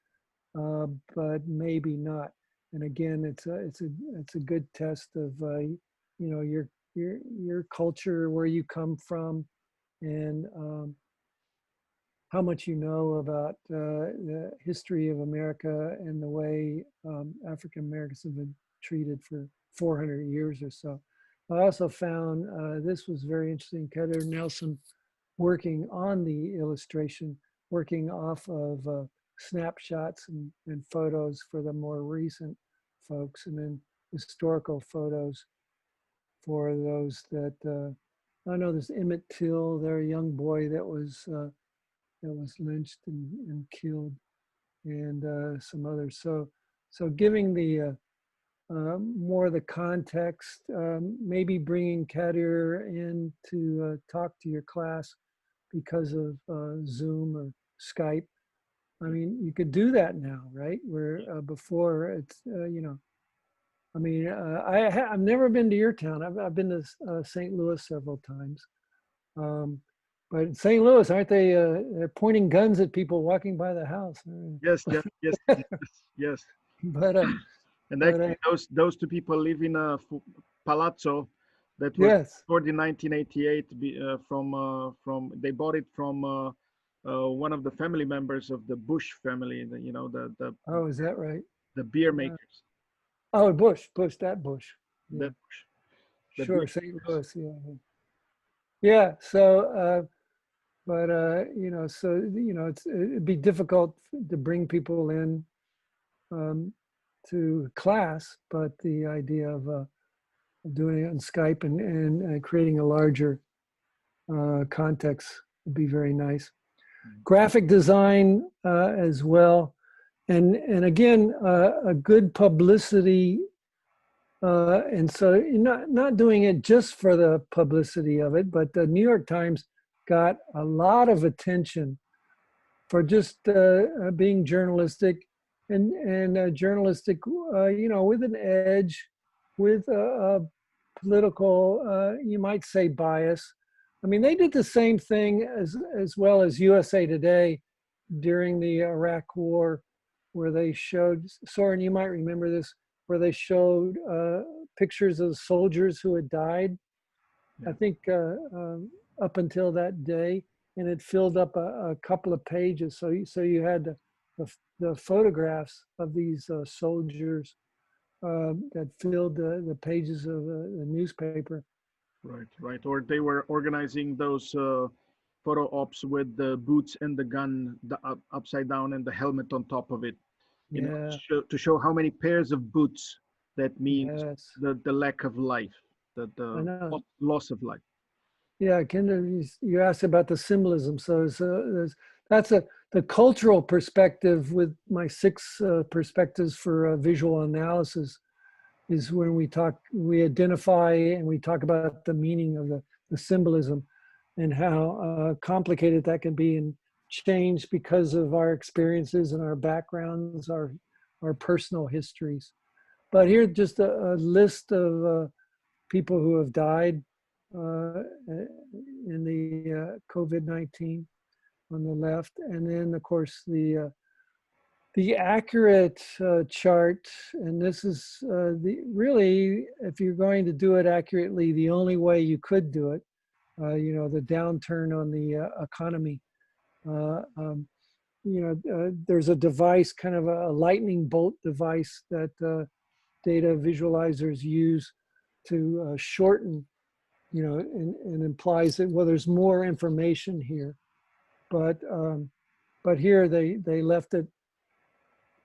but maybe not. And again, it's a good test of your culture, where you come from, and how much you know about the history of America and the way African Americans have been treated for 400 years or so. I also found this was very interesting. Kedir Nelson working on the illustration, working off of snapshots and photos for the more recent folks, and then historical photos for those that I know. There's Emmett Till, their young boy that was lynched and killed, and some others. So giving the more of the context, maybe bringing Kedir in to talk to your class because of Zoom or Skype. I mean, you could do that now, right? Where before it's, I mean, I've never been to your town. I've been to St. Louis several times. But in St. Louis, aren't they, they're pointing guns at people walking by the house. Yes, yes, yes, yes, yes. But, And but actually, those two people live in a palazzo that was yes. stored in 1988 from they bought it from one of the family members of the Bush family. The Oh, is that right? the beer makers. Oh, Bush, that Bush. Yeah. That Bush. The Sure, beer St. makers. Louis, yeah. Yeah, so, but, so, it'd be difficult to bring people in to class, but the idea of doing it on Skype and creating a larger context would be very nice. Graphic design as well. And again, a good publicity. And so you're not doing it just for the publicity of it, but the New York Times got a lot of attention for just being journalistic and journalistic, with an edge, with a political, you might say, bias. I mean, they did the same thing as well as USA Today during the Iraq War, where they showed, Soren, you might remember this, where they showed pictures of soldiers who had died, I think up until that day, and it filled up a couple of pages. So you had the photographs of these soldiers that filled the pages of the newspaper. Right. Or they were organizing those photo ops with the boots and the gun upside down and the helmet on top of it. Yeah. To show how many pairs of boots that means. Yes. The lack of life, the loss of life. Yeah, Kendra, you asked about the symbolism. So that's the cultural perspective with my 6 perspectives for visual analysis is when we identify and we talk about the meaning of the symbolism and how complicated that can be and change because of our experiences and our backgrounds, our personal histories. But here, just a list of people who have died in the COVID-19 on the left, and then of course the accurate chart. And this is really, if you're going to do it accurately, the only way you could do it. The downturn on the economy. There's a device, kind of a lightning bolt device that data visualizers use to shorten, and implies that, well, there's more information here, but here they left it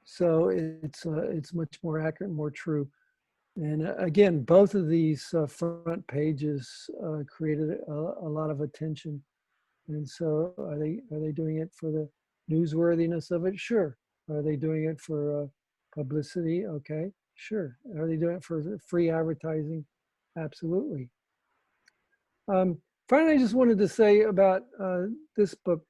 so it's much more accurate and more true. And again, both of these front pages created a lot of attention. And so are they doing it for the newsworthiness of it? Sure. Are they doing it for publicity? Okay, sure. Are they doing it for free advertising? Absolutely. Finally, I just wanted to say about this book,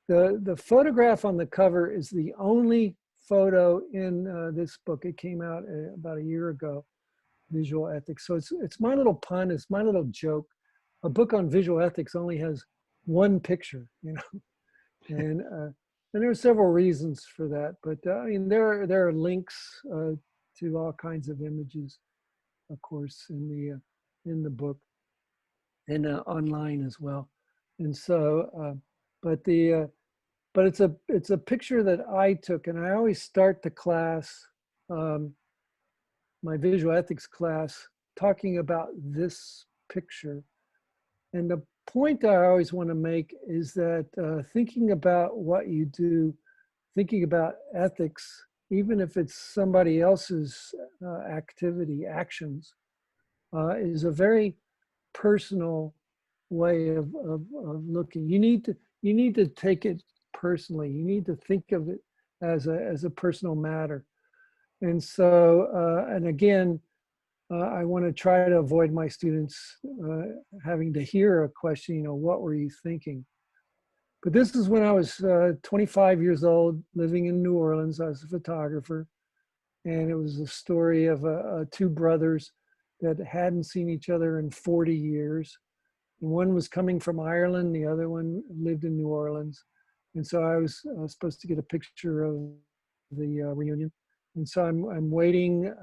the photograph on the cover is the only photo in this book. It came out about a year ago, Visual Ethics. So it's my little pun, it's my little joke. A book on visual ethics only has one picture, you know, and there are several reasons for that. But I mean, there are links to all kinds of images, of course, in the book and online as well. And so, but it's a picture that I took, and I always start the class, my visual ethics class, talking about this picture. And the point that I always want to make is that thinking about what you do, thinking about ethics, even if it's somebody else's activity, actions, is a very personal way of looking. You need to take it personally. You need to think of it as a personal matter. And so, and again, I want to try to avoid my students having to hear a question, you know, what were you thinking? But this is when I was 25 years old, living in New Orleans. I was a photographer, and it was a story of two brothers that hadn't seen each other in 40 years. And one was coming from Ireland, the other one lived in New Orleans. And so I was supposed to get a picture of the reunion. And so I'm waiting.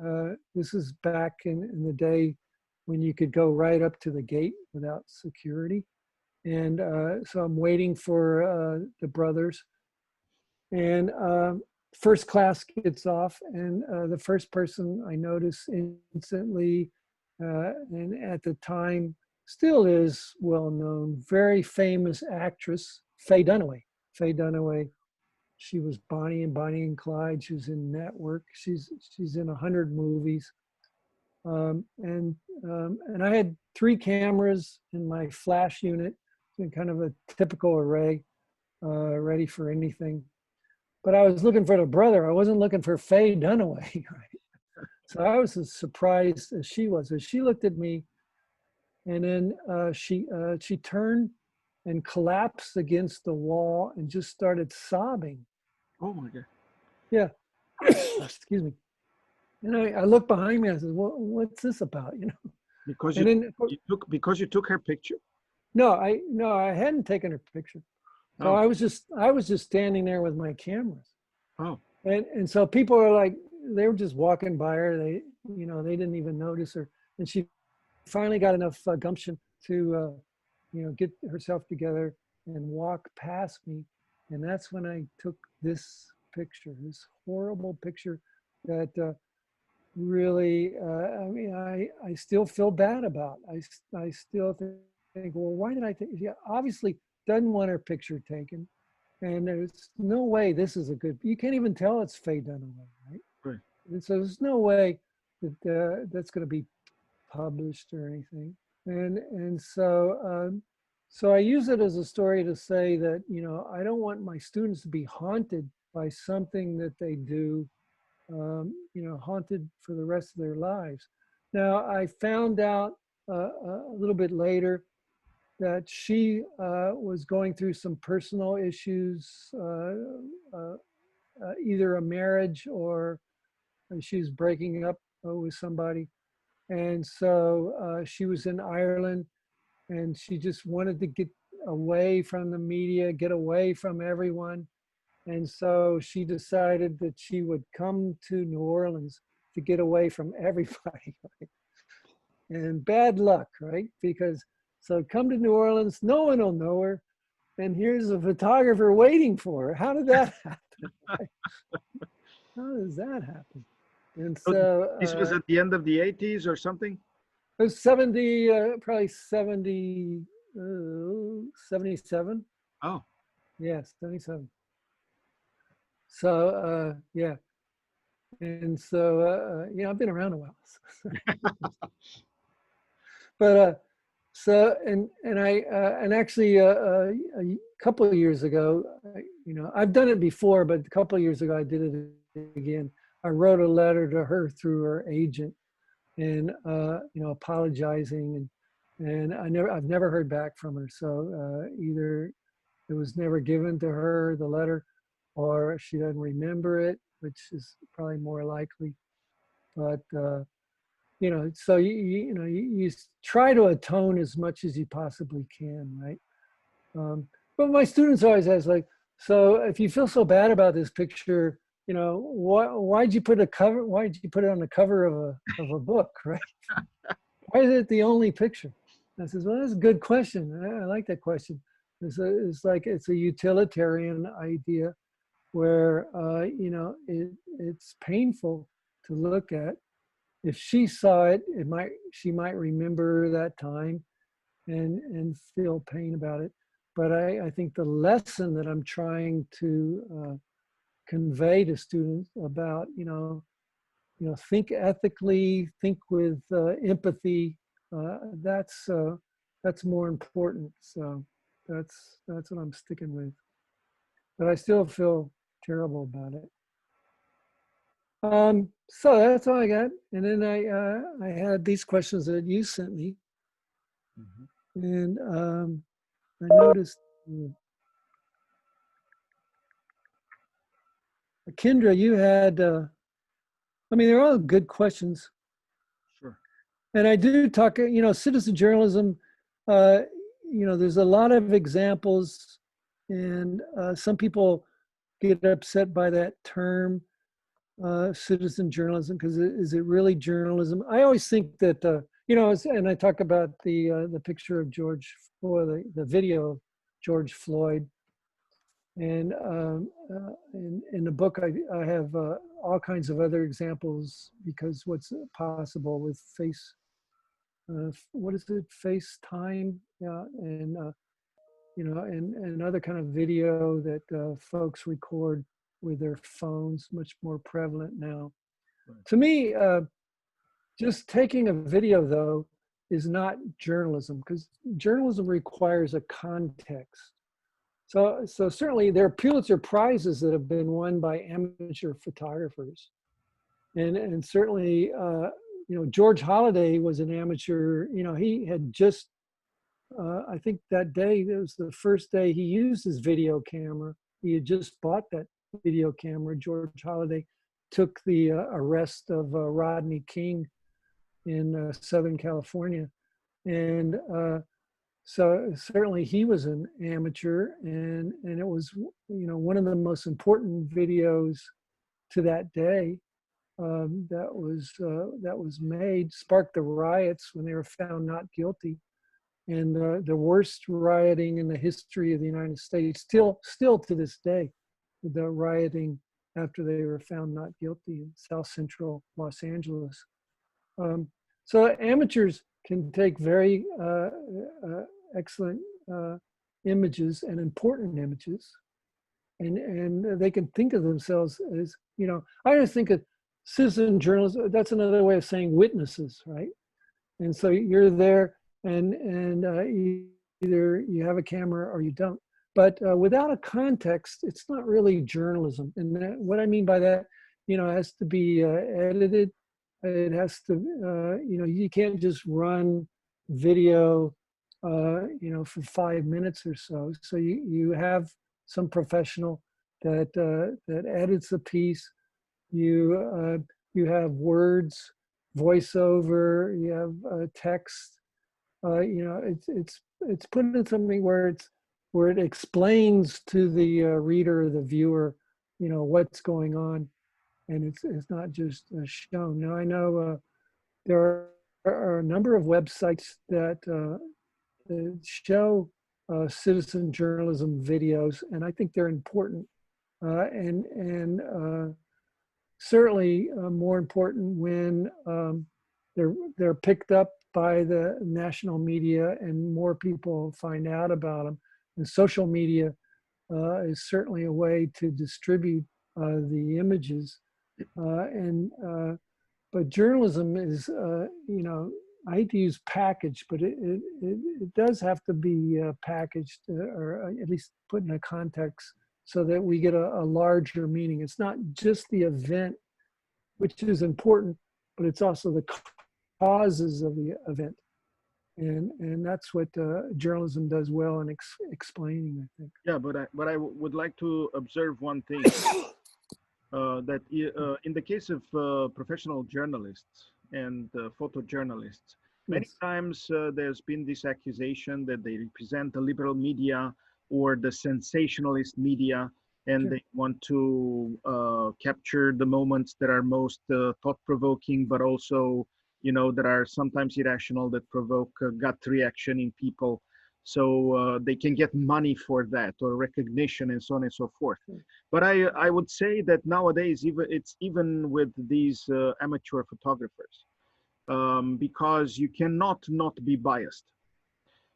This is back in the day when you could go right up to the gate without security. And so I'm waiting for the brothers. And first class gets off, and the first person I notice instantly, and at the time still is well known, very famous actress, Faye Dunaway. Faye Dunaway. She was Bonnie and Clyde. She was in Network. She's in 100 movies. And I had 3 cameras in my flash unit, kind of a typical array, ready for anything. But I was looking for the brother. I wasn't looking for Faye Dunaway. Right? So I was as surprised as she was. As she looked at me, and then she turned and collapsed against the wall and just started sobbing. Oh my God. Yeah. Excuse me. And I looked behind me. I said, "Well, what's this about?" You know. Because And then, you took her picture. no, I hadn't taken her picture. So Oh. I was just standing there with my cameras. Oh. And so people are like, they were just walking by her. They, you know, they didn't even notice her. And she finally got enough gumption to, you know, get herself together and walk past me. And that's when I took this picture, this horrible picture that really, I mean, I still feel bad about. I still think, well, why did I think? Yeah, obviously doesn't want her picture taken. And there's no way this is a good, you can't even tell it's Faye Dunaway, right? Right. And so there's no way that that's going to be published or anything. And so I use it as a story to say that, you know, I don't want my students to be haunted by something that they do, you know, haunted for the rest of their lives. Now, I found out a little bit later that she was going through some personal issues, either a marriage or she's breaking up with somebody. And so she was in Ireland, and she just wanted to get away from the media, get away from everyone. And so she decided that she would come to New Orleans to get away from everybody. Right? And bad luck, right? Because so come to New Orleans, no one will know her. And here's a photographer waiting for her. How did that happen? Right? How does that happen? And so This was at the end of the 80s or something? it was 70, probably 70, 77. Oh. Yeah, 77. So, yeah. And so, yeah, I've been around a while. But, so, and I, and actually a couple of years ago, you know, I've done it before, but a couple of years ago, I did it again. I wrote a letter to her through her agent and, you know, apologizing and I've never heard back from her. So either it was never given to her, the letter, or she doesn't remember it, which is probably more likely. But you know, so you try to atone as much as you possibly can, right? But my students always ask, like, so if you feel so bad about this picture, you know, why'd you put a cover? Why'd you put it on the cover of a book, right? Why is it the only picture? I says, well, that's a good question. I like that question. It's like it's a utilitarian idea where you know it's painful to look at. If she saw it, she might remember that time and feel pain about it. But I think the lesson that I'm trying to convey to students about, think ethically, think with empathy. That's more important. So that's what I'm sticking with. But I still feel terrible about it. So that's all I got. And then I had these questions that you sent me, and I noticed. Kendra, you had. I mean, they're all good questions. Sure. And I do talk, citizen journalism, there's a lot of examples, and some people get upset by that term, citizen journalism, because is it really journalism? I always think that, and I talk about the picture of George, or the video of George Floyd. And in the book, I have all kinds of other examples, because what's possible with what is it, FaceTime, yeah, and and other kind of video that folks record with their phones, much more prevalent now. Right. To me, just taking a video, though, is not journalism, because journalism requires a context. So certainly there are Pulitzer Prizes that have been won by amateur photographers, and certainly George Holliday was an amateur. He had just I think that day, it was the first day he used his video camera. He had just bought that video camera. George Holliday took the arrest of Rodney King in Southern California, and so certainly he was an amateur, and it was one of the most important videos to that day that was made. Sparked the riots when they were found not guilty, and the worst rioting in the history of the United States, still to this day, the rioting after they were found not guilty in South Central Los Angeles. So amateurs can take very excellent images and important images, and they can think of themselves as, I just think of citizen journalism, that's another way of saying witnesses, right? And so you're there, and either you have a camera or you don't. But without a context, it's not really journalism. And what I mean by that, it has to be edited. It has to, you can't just run video, for 5 minutes or so. So you have some professional that edits the piece. You have words, voiceover. You have text. It's put in something where it explains to the reader or the viewer, what's going on, and it's not just shown. Now I know there are a number of websites that show citizen journalism videos, and I think they're important, and certainly more important when they're picked up by the national media and more people find out about them. And social media is certainly a way to distribute the images. But journalism is, I hate to use package, but it does have to be packaged or at least put in a context so that we get a larger meaning. It's not just the event, which is important, but it's also the causes of the event. And that's what journalism does well in explaining, I think. Yeah, but I would like to observe one thing. In the case of professional journalists and photojournalists, many Yes. times there's been this accusation that they represent the liberal media or the sensationalist media, and Sure. they want to capture the moments that are most thought-provoking, but also, that are sometimes irrational, that provoke a gut reaction in people. So they can get money for that or recognition and so on and so forth. But I would say that nowadays, it's even with these amateur photographers, because you cannot not be biased.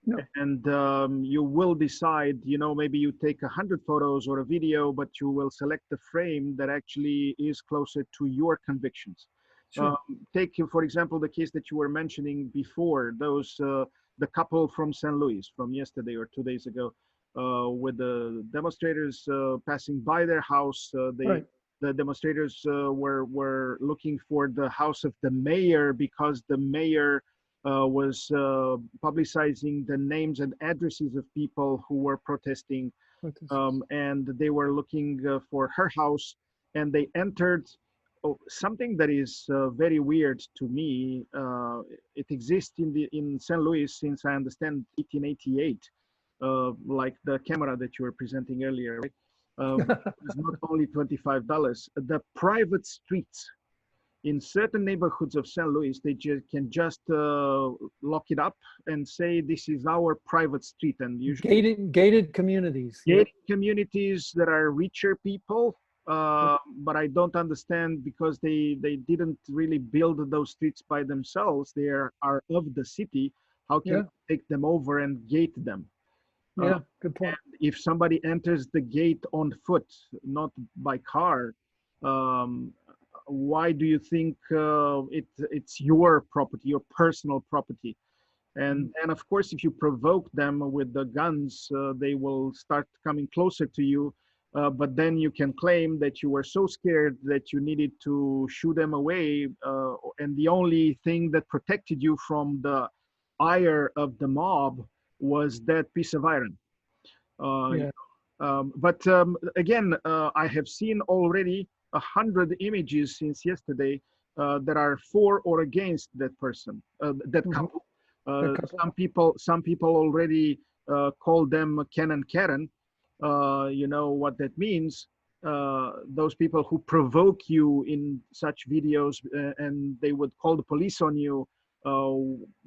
No. And you will decide, maybe you take 100 photos or a video, but you will select the frame that actually is closer to your convictions. Sure. Take, for example, the case that you were mentioning before, the couple from St. Louis from yesterday or 2 days ago, with the demonstrators passing by their house. Right. The demonstrators were looking for the house of the mayor because the mayor was publicizing the names and addresses of people who were protesting, and they were looking for her house, and they entered. Oh, something that is very weird to me. It exists in St. Louis since I understand 1888, like the camera that you were presenting earlier. Right? It's not only $25. The private streets in certain neighborhoods of St. Louis, they can just lock it up and say this is our private street. And usually Gated communities. Yeah. gated communities that are richer people. But I don't understand, because they didn't really build those streets by themselves. They are of the city. How can Yeah. you take them over and gate them? Yeah. Good point. If somebody enters the gate on foot, not by car, why do you think it's your property, your personal property? And of course, if you provoke them with the guns, they will start coming closer to you. But then you can claim that you were so scared that you needed to shoo them away. And the only thing that protected you from the ire of the mob was that piece of iron. Yeah. But again, I have seen already 100 images since yesterday that are for or against that person, that couple. Some people already call them Ken and Karen. You know what that means. Those people who provoke you in such videos, and they would call the police on you uh,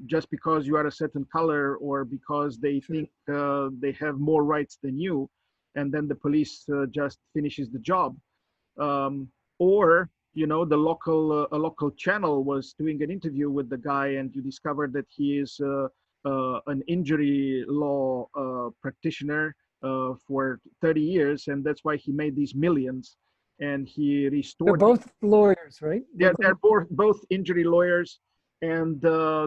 just because you are a certain color, or because they think they have more rights than you, and then the police just finishes the job. Or the a local channel was doing an interview with the guy, and you discovered that he is an injury law practitioner for 30 years, and that's why he made these millions. And he They're restored. both lawyers, right? They're both injury lawyers, and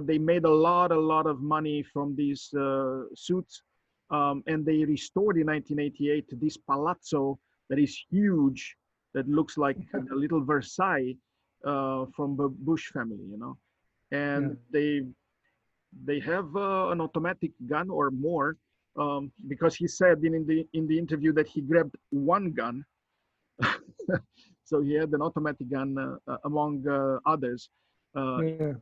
they made a lot of money from these suits. And they restored in 1988 this palazzo that is huge, that looks like a little Versailles from the Bush family, and they have an automatic gun or more, because he said in the interview that he grabbed one gun. So he had an automatic gun among others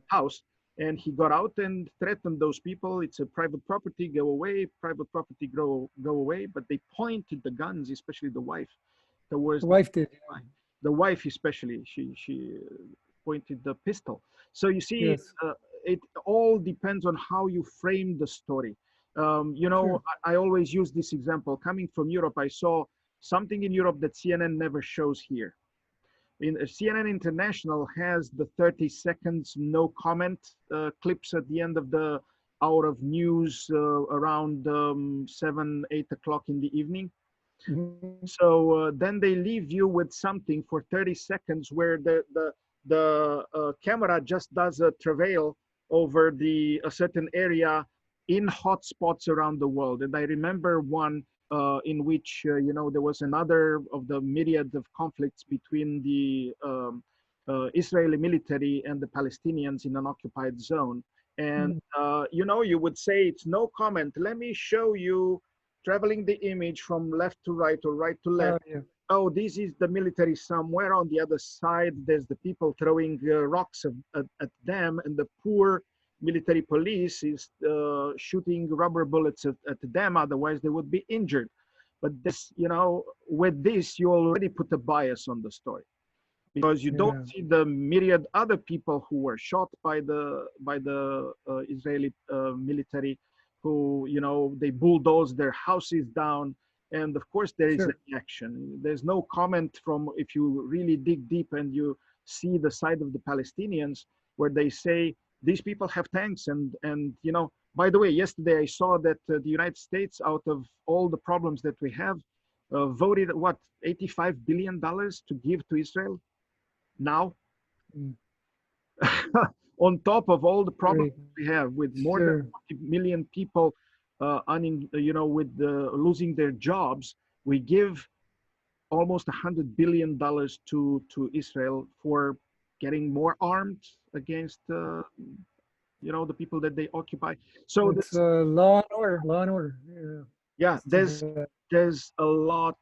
house, and he got out and threatened those people. It's a private property, go away. Private property, go away. But they pointed the guns, especially the wife, towards The wife did. the wife, especially. She pointed the pistol. So you see, Yes. it all depends on how you frame the story. Sure. I always use this example. Coming from Europe, I saw something in Europe that CNN never shows here. CNN International has the 30 seconds no comment clips at the end of the hour of news around 7, 8 o'clock in the evening. Mhm. So then they leave you with something for 30 seconds where the camera just does a travail over a certain area in hot spots around the world. And I remember one in which, there was another of the myriad of conflicts between the Israeli military and the Palestinians in an occupied zone. And, you would say it's no comment. Let me show you traveling the image from left to right or right to left. oh, this is the military somewhere. On the other side, there's the people throwing rocks at them, and the poor military police is shooting rubber bullets at them. Otherwise, they would be injured. But this, you know, with this, you already put a bias on the story because you don't Yeah. see the myriad other people who were shot by the Israeli military, who, you know, they bulldoze their houses down, and of course there is Sure. an action. There's no comment from, if you really dig deep and you see the side of the Palestinians, where they say these people have tanks, and you know. By the way, yesterday I saw that the United States, out of all the problems that we have, voted what, $85 billion to give to Israel now, Mm. on top of all the problems Great. we have with more than Sure. 40 million people, you know, with losing their jobs. We give almost $100 billion to Israel for getting more armed against, you know, the people that they occupy. So It's that's, law and order. Law and order. Yeah. yeah, It's too bad. there's a lot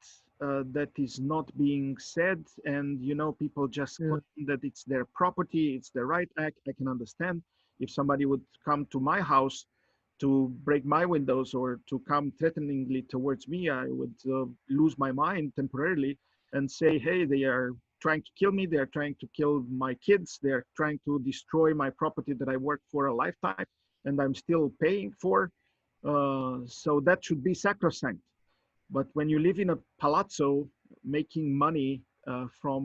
that is not being said, and you know, people just Yeah. claim that it's their property, it's their right. I can understand if somebody would come to my house to break my windows or to come threateningly towards me, I would lose my mind temporarily and say, hey, they are trying to kill me, they are trying to kill my kids, they are trying to destroy my property that I worked for a lifetime and I'm still paying for. So that should be sacrosanct. But when you live in a palazzo making money from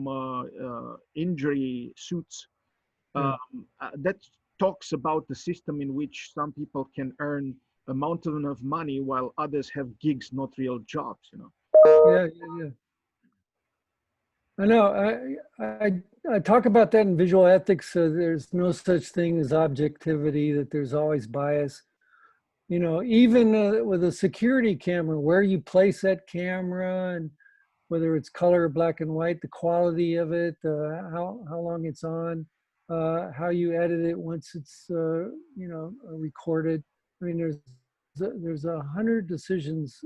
injury suits, Yeah. that talks about the system in which some people can earn a mountain of money while others have gigs, not real jobs, you know. Yeah. Yeah. Yeah. I know. I talk about that in visual ethics. There's no such thing as objectivity. That there's always bias. You know, even with a security camera, where you place that camera and whether it's color, black and white, the quality of it, how long it's on, how you edit it once it's you know, recorded. I mean, there's 100 decisions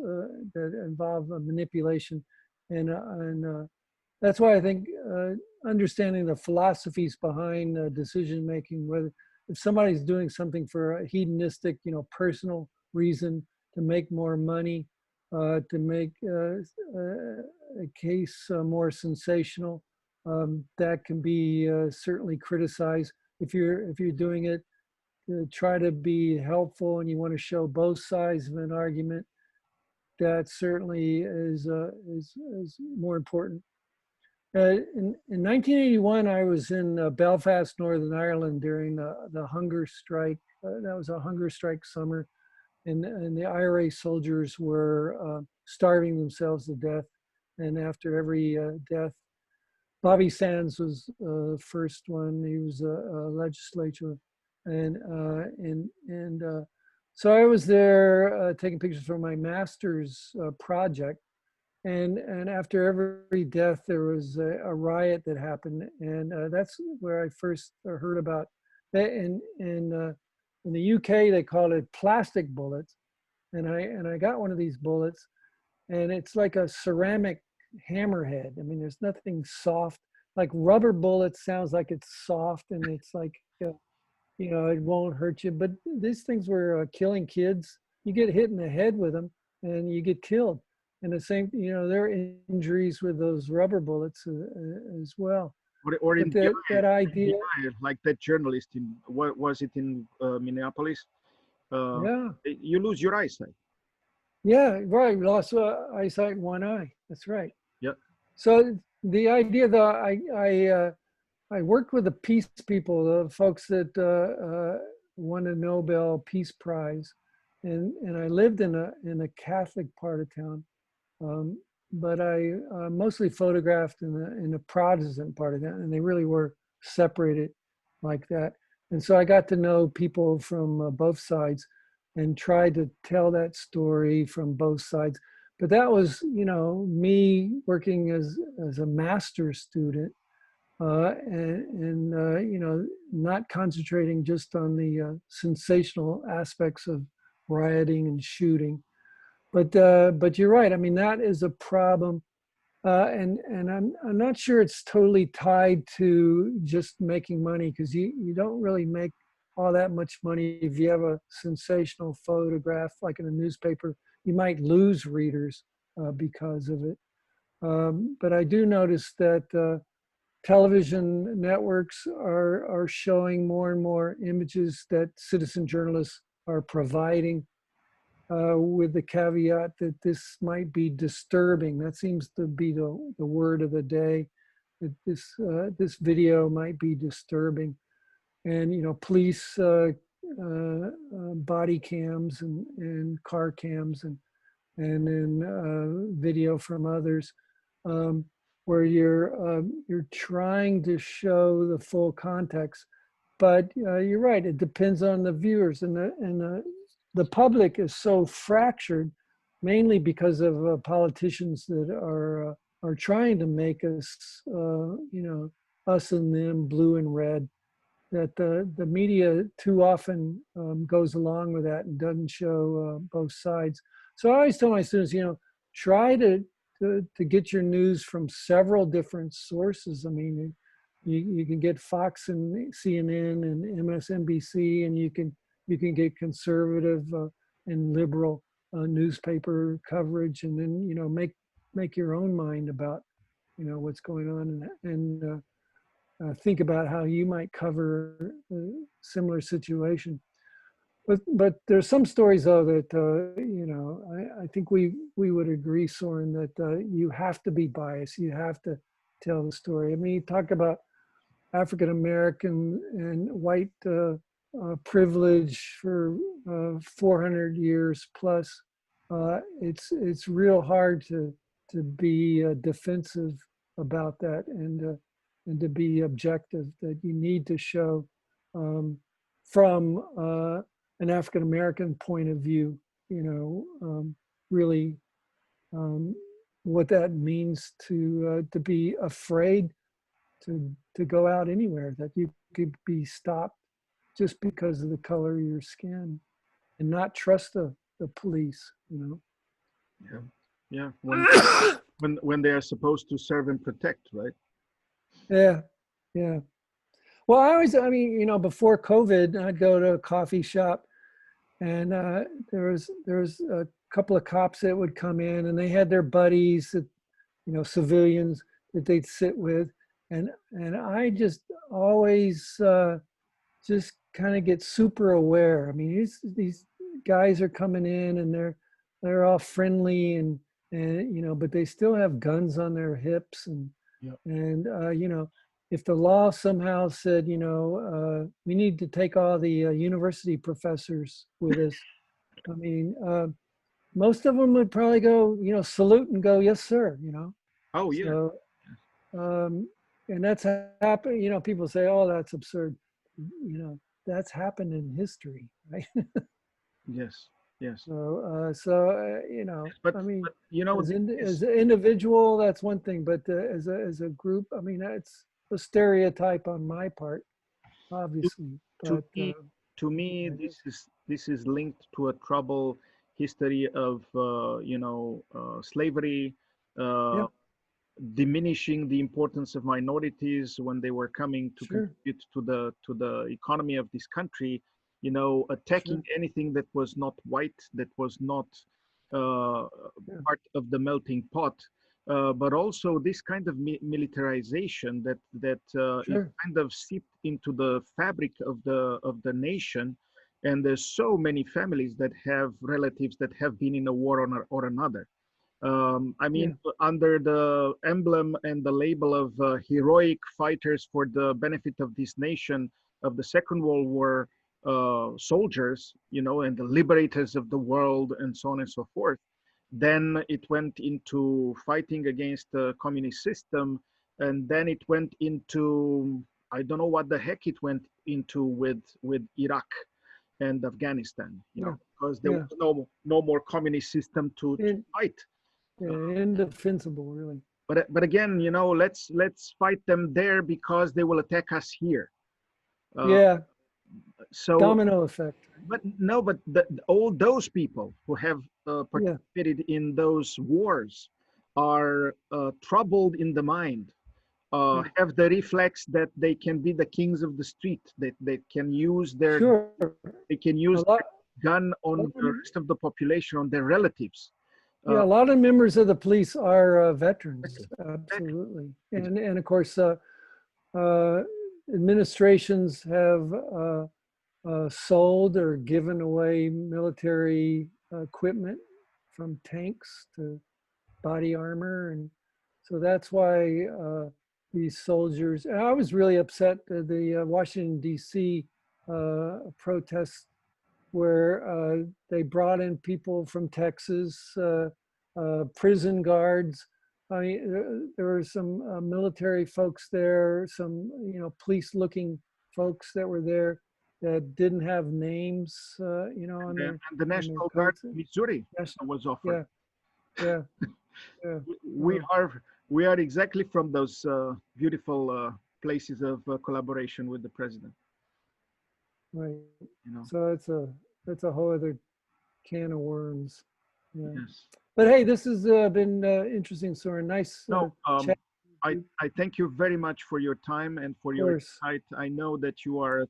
that involve manipulation, and that's why I think understanding the philosophies behind decision making, whether if somebody's doing something for a hedonistic, you know, personal reason to make more money, to make a case more sensational, that can be certainly criticized. If you're doing it to try to be helpful and you want to show both sides of an argument, that certainly is more important. In 1981, I was in Belfast, Northern Ireland during the hunger strike. That was a hunger strike summer, and the IRA soldiers were starving themselves to death. And after every death, Bobby Sands was the first one. He was a legislature, and so I was there taking pictures for my master's project. And after every death, there was a riot that happened, and that's where I first heard about that. In the UK, they call it plastic bullets, and I got one of these bullets, and it's like a ceramic hammerhead. I mean, there's nothing soft. Like rubber bullets sounds like it's soft, and it's like you know, it won't hurt you. But these things were killing kids. You get hit in the head with them, and you get killed. And the same, you know, there are injuries with those rubber bullets as well. Or But in the that eye, idea, like that journalist in, what was it, in Minneapolis? Uh, yeah, you lose your eyesight. yeah, right. Lost eyesight in one eye. That's right. Yeah. So the idea that I worked with the peace people, the folks that won the Nobel Peace Prize, and I lived in a Catholic part of town. Um, but I mostly photographed in the Protestant part of that, and they really were separated like that. And so I got to know people from both sides, and tried to tell that story from both sides. But that was, you know, me working as a master's student, and you know, not concentrating just on the sensational aspects of rioting and shooting. But you're right. I mean, that is a problem. And I'm not sure it's totally tied to just making money, because you don't really make all that much money if you have a sensational photograph like in a newspaper. You might lose readers because of it. But I do notice that television networks are showing more and more images that citizen journalists are providing, with the caveat that this might be disturbing. That seems to be the word of the day. That this video might be disturbing, and police body cams and car cams and then video from others, where you're trying to show the full context. But you're right; it depends on the viewers, and the public is so fractured, mainly because of politicians that are trying to make us, us and them, blue and red. That the media too often goes along with that and doesn't show both sides. So I always tell my students, try to get your news from several different sources. I mean, you can get Fox and CNN and MSNBC, and you can get conservative and liberal newspaper coverage, and then make your own mind about what's going on, and think about how you might cover a similar situation. But there's some stories though that I think we would agree, Soren, that you have to be biased. You have to tell the story. I mean, you talk about African American and white privilege for 400 years plus. It's real hard to be defensive about that, and to be objective. That you need to show from an African American point of view, really what that means to be afraid to go out anywhere, that you could be stopped just because of the color of your skin, and not trust the police. Yeah, yeah. When they are supposed to serve and protect, right? Yeah, yeah. Well, I mean, before COVID, I'd go to a coffee shop, and there was a couple of cops that would come in, and they had their buddies, that, civilians that they'd sit with, and I just always just kind of get super aware. I mean, these guys are coming in, and they're all friendly, and but they still have guns on their hips, and Yep. and if the law somehow said, we need to take all the university professors with us, I mean, most of them would probably go, salute and go, yes, sir, Oh yeah. So, and that's happened. People say, oh, that's absurd. That's happened in history, right? Yes. Yes. I mean, But as an individual, that's one thing, but as a group, I mean, that's a stereotype on my part, obviously. to But me, to me, this is linked to a troubled history of slavery, yeah, diminishing the importance of minorities when they were coming to sure, contribute to the economy of this country. Attacking sure, anything that was not white, that was not yeah, part of the melting pot. But also this kind of militarization that is sure, kind of seeped into the fabric of the nation, and there's so many families that have relatives that have been in a war or another. I yeah, mean, under the emblem and the label of heroic fighters for the benefit of this nation of the Second World War soldiers, and the liberators of the world, and so on and so forth. Then it went into fighting against the communist system, and then it went into, I don't know what the heck it went into with Iraq and Afghanistan, yeah, because there yeah. was no more communist system to In, fight. Indefensible, really. But again, let's fight them there because they will attack us here. Uh, Yeah, so, domino effect. but no, but all those people who have Yeah, participated in those wars, are troubled in the mind, have the reflex that they can be the kings of the street, that they can use their Sure. they can A use lot, gun on the rest of the population, on their relatives. yeah, a lot of members of the police are veterans, absolutely. And of course, administrations have sold or given away military equipment from tanks to body armor. And so that's why these soldiers, and I was really upset at the Washington, D.C. Protests where they brought in people from Texas, prison guards. I mean, there were some military folks there, some, police-looking folks that were there that didn't have names, on And their the National Guard coats. of Missouri National- was offered. Yeah, yeah. We are exactly from those beautiful places of collaboration with the president. Right. You know. So it's a whole other can of worms. Yeah. Yes. But hey, this has been interesting, Soren. Nice No. chat. I thank you very much for your time and for your course. insight. I know that you are a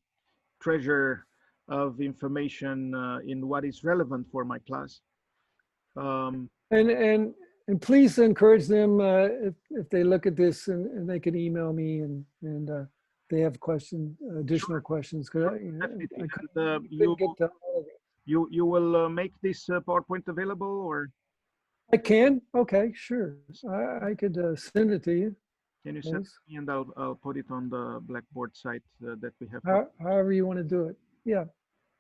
treasure of information in what is relevant for my class. And please encourage them if they look at this and they can email me and they have questions, additional questions. Because Definitely. I And, couldn't you get to all of it. you will make this PowerPoint available, or I can. Okay, sure. I could send it to you. can you send Yes. me and I'll put it on the Blackboard site that we have. However you want to do it. Yeah,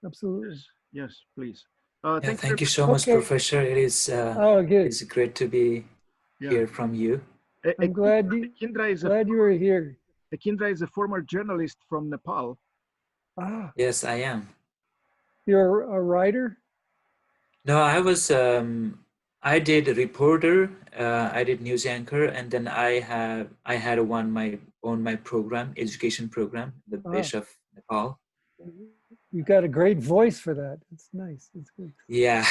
absolutely. Yes, yes, please. Yeah, Thank thank you you. so much, Okay. Professor. It is Oh, good. it's great to be Yeah. hear from you. I'm glad you Ekindra were here. Ekindra is a former journalist from Nepal. Ah, Yes, I am. you're a writer? No, I did a reporter, I did news anchor, and then I had my program, education program, the Base of Nepal. You got a great voice for that. It's nice. It's good. Yeah.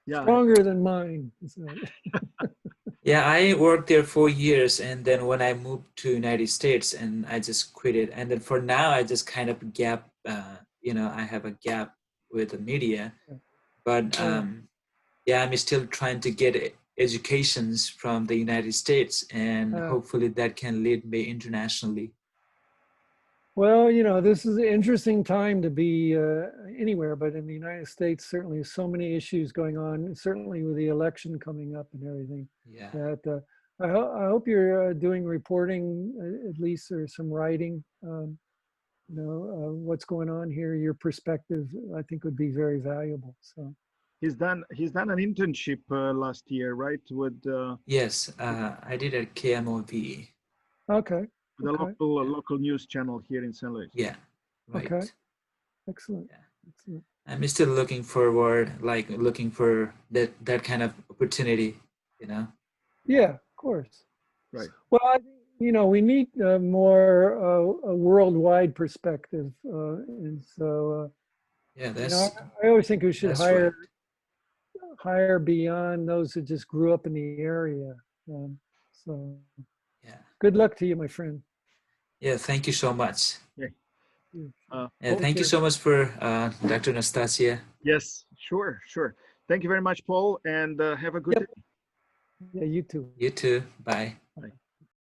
Yeah. Stronger than mine. So, Yeah, I worked there 4 years, and then when I moved to United States, and I just quit it. And then for now, I just kind of gap. I have a gap with the media, but yeah, I'm still trying to get educations from the United States, and hopefully that can lead me internationally. well, this is an interesting time to be anywhere, but in the United States, certainly so many issues going on, certainly with the election coming up and everything. Yeah. That I hope you're doing reporting, at least, or some writing. What's going on here, your perspective, I think would be very valuable. So He's done an internship last year, right? With Yes, I did at KMOV. okay. the local news channel here in St. Louis. Yeah. Right. Okay. Excellent. Yeah. Excellent. I'm still looking forward, looking for that kind of opportunity, Yeah, of course. Right. Well, I think, we need more a worldwide perspective, and so Yeah, that's I always think we should that's hire right. hire beyond those that just grew up in the area. So Yeah. good luck to you, my friend. Yeah, thank you so much. Yeah. Thank you so much for Dr. Nastasia. Yes, sure. Thank you very much, Paul, and have a good day. Yeah, you too. You too. Bye.